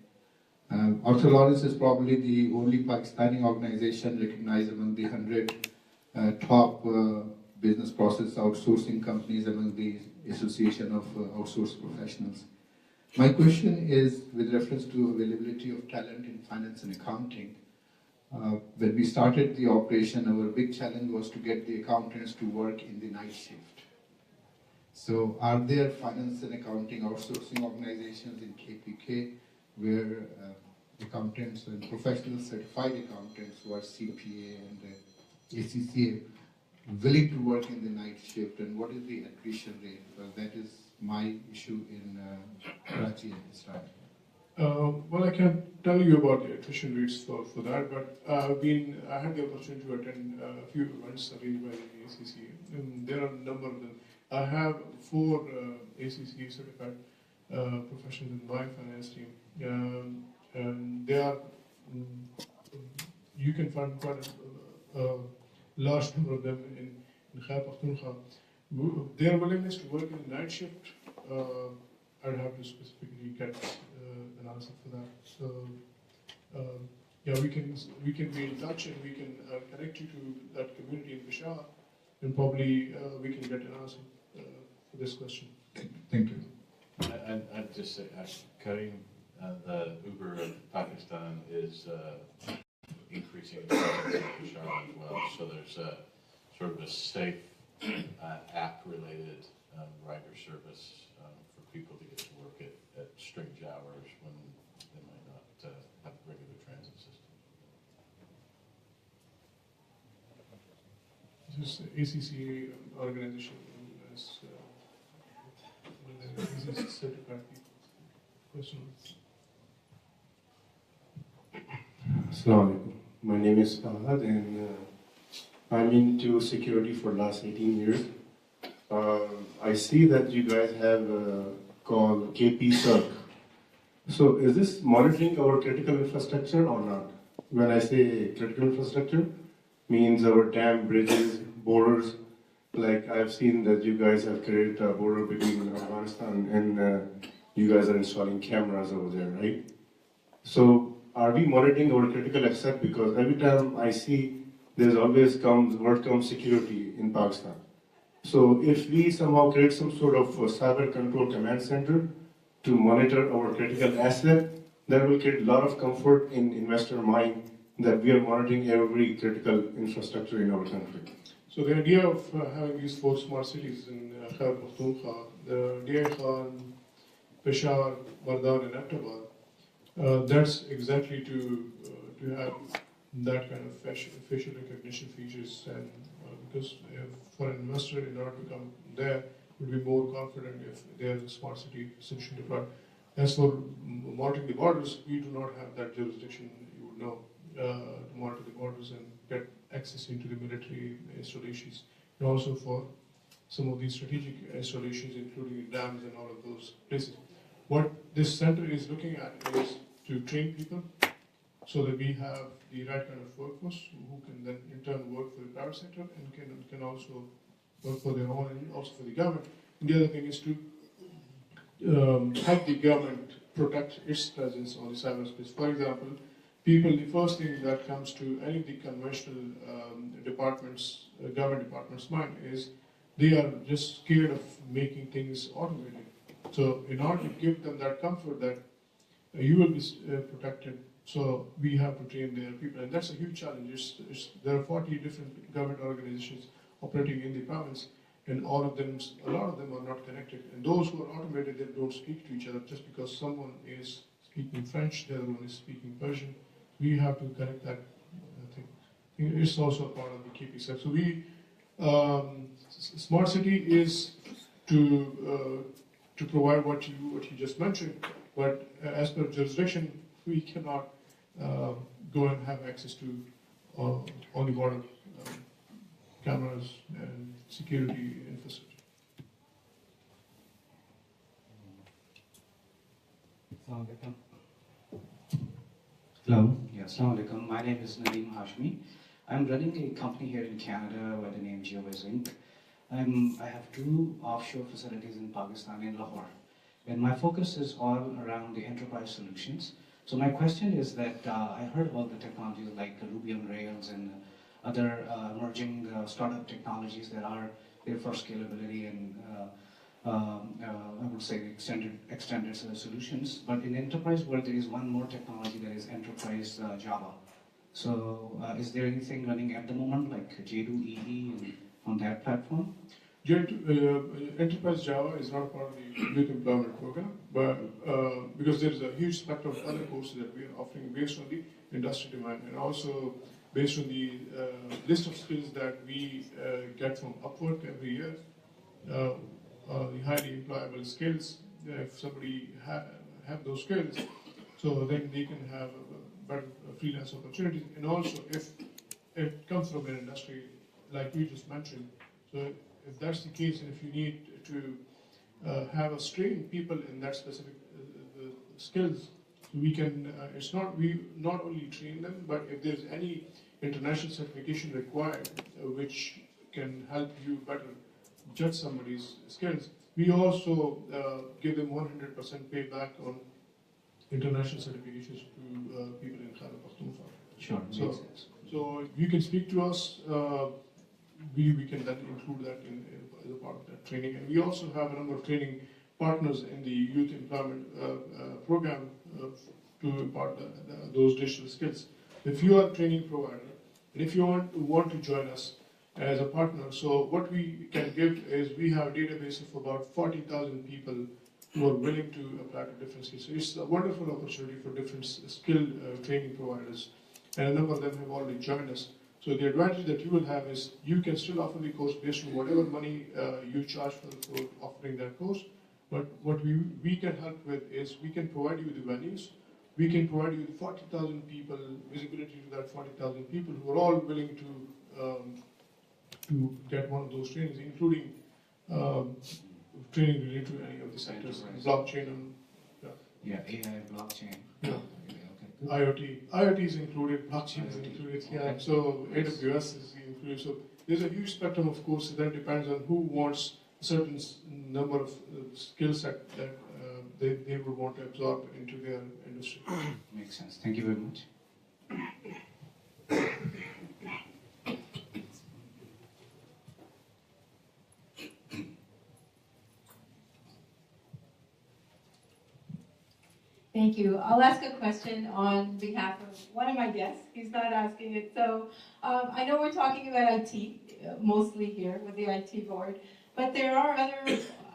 Speaker 8: Arthur Lawrence is probably the only Pakistani organization recognized among the 100 top business process outsourcing companies among the Association of Outsourced Professionals. My question is with reference to availability of talent in finance and accounting. When we started the operation, our big challenge was to get the accountants to work in the night shift. So are there finance and accounting outsourcing organizations in KPK where accountants and professional certified accountants who are CPA and ACCA willing to work in the night shift, and what is the attrition rate? Well, that is my issue in Karachi and Israel.
Speaker 2: Well, I can't tell you about the attrition rates for that, but I had the opportunity to attend a few events arranged by the ACCA, and there are a number of them. I have 4 ACCA certified professionals in my finance team, and they are, you can find quite a large number of them in Khyber Pakhtunkhwa. Their willingness to work in the night shift, I'd have to specifically get an answer for that. So, yeah, we can be in touch and we can connect you to that community in Peshawar, and probably we can get an answer for this question.
Speaker 8: Thank you.
Speaker 1: I'd just say, Karim, the Uber of Pakistan is increasing its presence in Peshawar as well. So there's a sort of a safe app-related rider service for people to get to work at strange hours when they might not have a regular transit system.
Speaker 2: This ACCA organization is certified people. Questions?
Speaker 9: Assalamu alaikum. My name is Fahad, and I'm into security for the last 18 years. I see that you guys have called KP-CERC. So is this monitoring our critical infrastructure or not? When I say critical infrastructure, means our dam, bridges, borders. Like I've seen that you guys have created a border between Afghanistan and you guys are installing cameras over there, right? So are we monitoring our critical asset? Because every time I see there's always word comes security in Pakistan. So if we somehow create some sort of cyber control command center to monitor our critical asset, that will create a lot of comfort in investor mind that we are monitoring every critical infrastructure in our country.
Speaker 2: So the idea of having these 4 smart cities in Khyber Pakhtunkhwa, the Dia Khan, Peshawar, Mardan, and Abbottabad, that's exactly to have that kind of facial recognition features, and because for an investor, in order to come there, would be more confident if there's a smart city solution deployed. As for monitoring the borders, we do not have that jurisdiction, you would know, to monitor the borders and get access into the military installations, and also for some of these strategic installations, including dams and all of those places. What this center is looking at is to train people so that we have the right kind of workforce who can then in turn work for the private sector and can also work for their own and also for the government. And the other thing is to help the government protect its presence on the cyberspace. For example, the first thing that comes to any of the conventional departments, government departments' mind is they are just scared of making things automated. So in order to give them that comfort that you will be protected, so we have to train their people, and that's a huge challenge. There are 40 different government organizations operating in the province, and all of them, a lot of them are not connected. And those who are automated, they don't speak to each other just because someone is speaking French, the other one is speaking Persian. We have to connect that thing. It's also a part of the KPSF. So we, smart city is to provide what you just mentioned, but as per jurisdiction, we cannot go and have access to on the border cameras and security infrastructure.
Speaker 10: Assalamu alaikum. Hello. Yeah, Assalamu alaikum. My name is Nadeem Hashmi. I'm running a company here in Canada by the name GeoWiz Inc. I have 2 offshore facilities in Pakistan, in Lahore. And my focus is all around the enterprise solutions. So my question is that I heard about the technologies like Ruby on Rails and other emerging startup technologies that are there for scalability and I would say extended solutions. But in enterprise world, there is one more technology that is enterprise Java. So is there anything running at the moment like J2 EE on that platform?
Speaker 2: Enterprise Java is not part of the youth employment program, but because there is a huge spectrum of other courses that we are offering based on the industry demand and also based on the list of skills that we get from Upwork every year, the highly employable skills. If somebody have those skills, so then they can have better freelance opportunities. And also, if it comes from an industry like we just mentioned, so if that's the case, and if you need to have us train people in that specific skills, we can. We not only train them, but if there's any international certification required, which can help you better judge somebody's skills, we also give them 100% payback on international certifications to people in Khyber Pakhtunkhwa.
Speaker 10: Sure, makes sense.
Speaker 2: So you can speak to us. We can then include that as a part of that training. And we also have a number of training partners in the youth employment program to impart those digital skills. If you are a training provider, and if you want to join us as a partner, so what we can give is we have a database of about 40,000 people who are willing to apply to different skills. So it's a wonderful opportunity for different skilled training providers. And a number of them have already joined us. So the advantage that you will have is you can still offer the course based on whatever money you charge for offering that course. But what we can help with is we can provide you with the venues. We can provide you with 40,000 people, visibility to that 40,000 people who are all willing to get one of those trainings, including training related to any of the sectors, blockchain and
Speaker 10: AI, blockchain.
Speaker 2: Yeah.
Speaker 10: Okay,
Speaker 2: IoT is included, blockchain is included, yeah. So AWS is included. So there's a huge spectrum of courses that depends on who wants a certain number of skill set that they would want to absorb into their industry.
Speaker 10: Makes sense. Thank you very much.
Speaker 3: Thank you. I'll ask a question on behalf of one of my guests. He's not asking it. So I know we're talking about IT mostly here with the IT board, but there are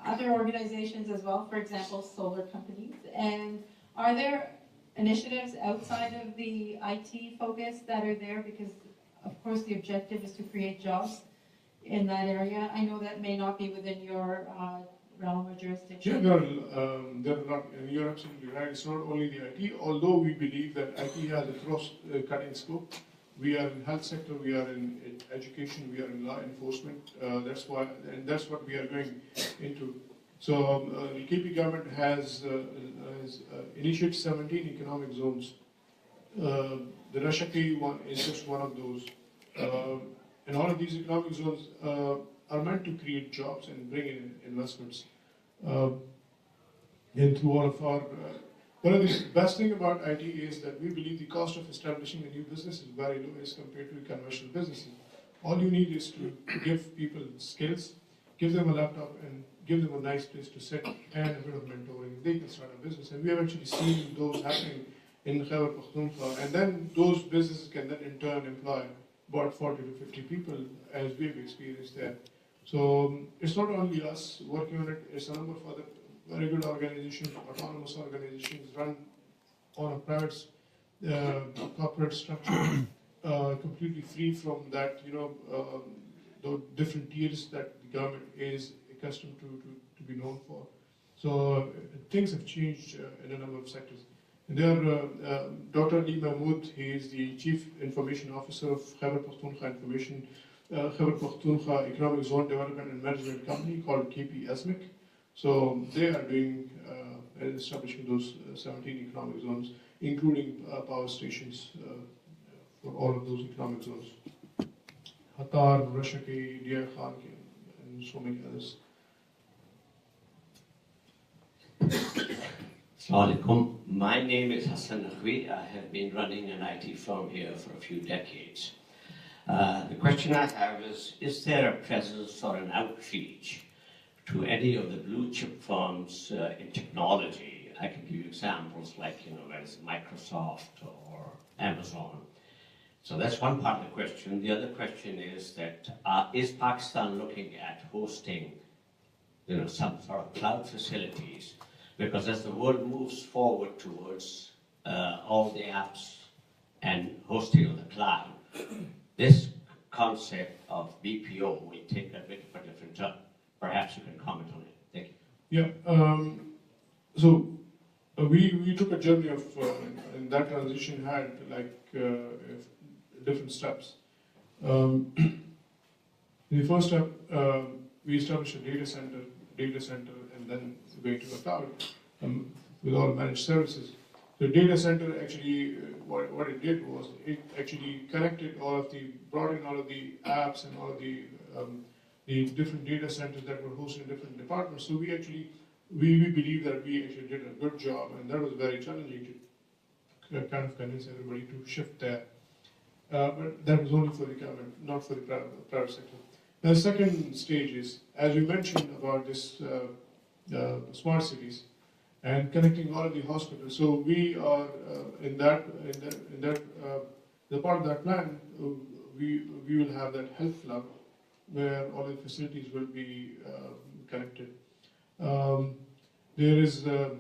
Speaker 3: other organizations as well, for example, solar companies. And are there initiatives outside of the IT focus that are there? Because, of course, the objective is to create jobs in that area. I know that may not be within your realm or jurisdiction.
Speaker 2: Yeah, there are not, and you're absolutely right. It's not only the IT, although we believe that IT has a cross-cutting scope. We are in health sector, we are in education, we are in law enforcement. That's what we are going into. So the KP government has initiated 17 economic zones. The Rashaki one is just one of those. And all of these economic zones are meant to create jobs and bring in investments. And through all of our, one of the best thing about IT is that we believe the cost of establishing a new business is very low as compared to conventional businesses. All you need is to give people skills, give them a laptop, and give them a nice place to sit and a bit of mentoring. They can start a business, and we have actually seen those happening in Khyber Pakhtunkhwa, and then those businesses can then in turn employ about 40 to 50 people, as we've experienced there. So it's not only us working on it, it's a number of other very good organizations, autonomous organizations run on a private corporate structure, completely free from that, the different tiers that the government is accustomed to be known for. So things have changed in a number of sectors. And there, Dr. Ali Mahmood, he is the Chief Information Officer of Khyber Pakhtunkhwa Khyber Pakhtunkhwa Economic Zone Development and Management Company called KP ESMIC. So they are doing and establishing those 17 economic zones, including power stations for all of those economic zones. Hatar, Rashaki, Deir Khan, and so many others.
Speaker 11: Assalamu alaikum. My name is Hassan Naqvi. I have been running an IT firm here for a few decades. The question I have is there a presence or an outreach to any of the blue chip firms in technology? I can give you examples like, whether it's Microsoft or Amazon. So that's one part of the question. The other question is that is Pakistan looking at hosting, some sort of cloud facilities? Because as the world moves forward towards all the apps and hosting on the cloud, this concept of BPO will take a bit of a different turn. Perhaps you can comment on it. Thank you.
Speaker 2: Yeah. So we took a journey of, and that transition had different steps. The first step, we established a data center, and then going to the cloud with all managed services. The data center actually, what it did was it actually brought in all of the apps and all of the different data centers that were hosted in different departments. So we believe that we actually did a good job, and that was very challenging to kind of convince everybody to shift there. But that was only for the government, not for the private sector. Now, the second stage is, as we mentioned about this smart cities and connecting all of the hospitals. So we are in that the part of that plan, we will have that health club where all the facilities will be connected. There is the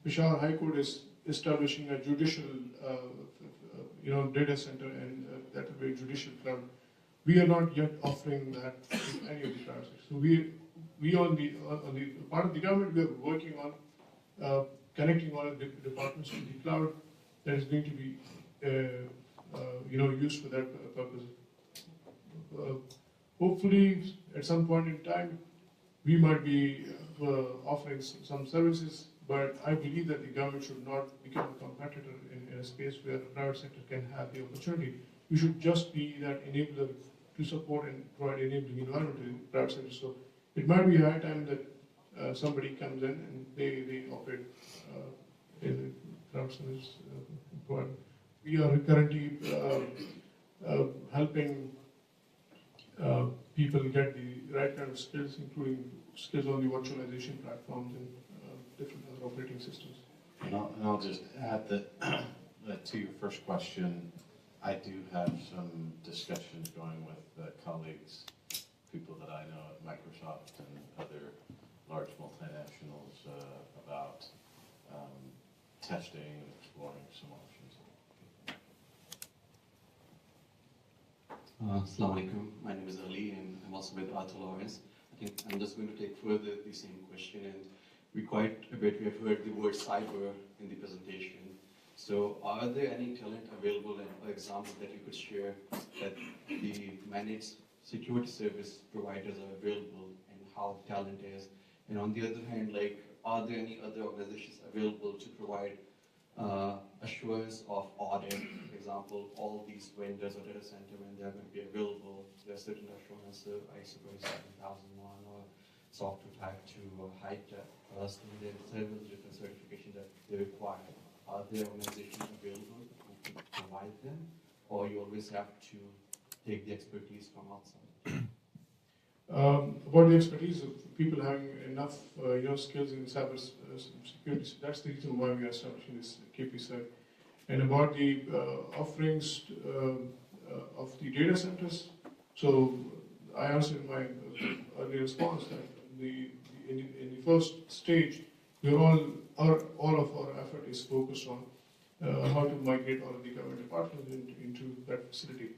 Speaker 2: Peshawar High Court is establishing a judicial data center, and that will be a judicial cloud. We are not yet offering that to any of the private sector. So we on the part of the government, we are working on connecting all of the departments to the cloud that is going to be used for that purpose. Hopefully, at some point in time, we might be offering some services, but I believe that the government should not become a competitor in a space where the private sector can have the opportunity. We should just be that enabler to support and provide enabling environment to the private sector. So it might be a high time that somebody comes in and they operate in the private service provider. We are currently helping people get the right kind of skills, including skills on the virtualization platforms and different other operating systems.
Speaker 1: And I'll just add that to your first question, I do have some discussions going with colleagues, people that I know at Microsoft and other large multinationals about testing and exploring some options.
Speaker 12: Assalamu alaikum. My name is Ali, and I'm also with Arthur Lawrence. I think I'm just going to take further the same question, and we have heard the word cyber in the presentation. So are there any talent available and examples that you could share that the managed security service providers are available and how talent is? And on the other hand, are there any other organizations available to provide assurance of audit? For example, all these vendors or data center, when they're going to be available, there are certain assurances, ISO 27001 or software type 2 or high-tech, and there are several different certifications that they require. Are there organizations available who can provide them, or you always have to take the expertise from outside?
Speaker 2: About the expertise of people having enough skills in cyber security. So that's the reason why we are establishing this KPSec. And about the offerings of the data centers. So I answered in my earlier response that in the first stage, all of our effort is focused on how to migrate all of the government departments into that facility.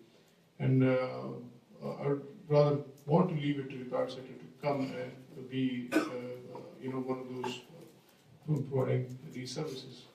Speaker 2: And I would rather want to leave it to the private sector to come and be one of those providing these services.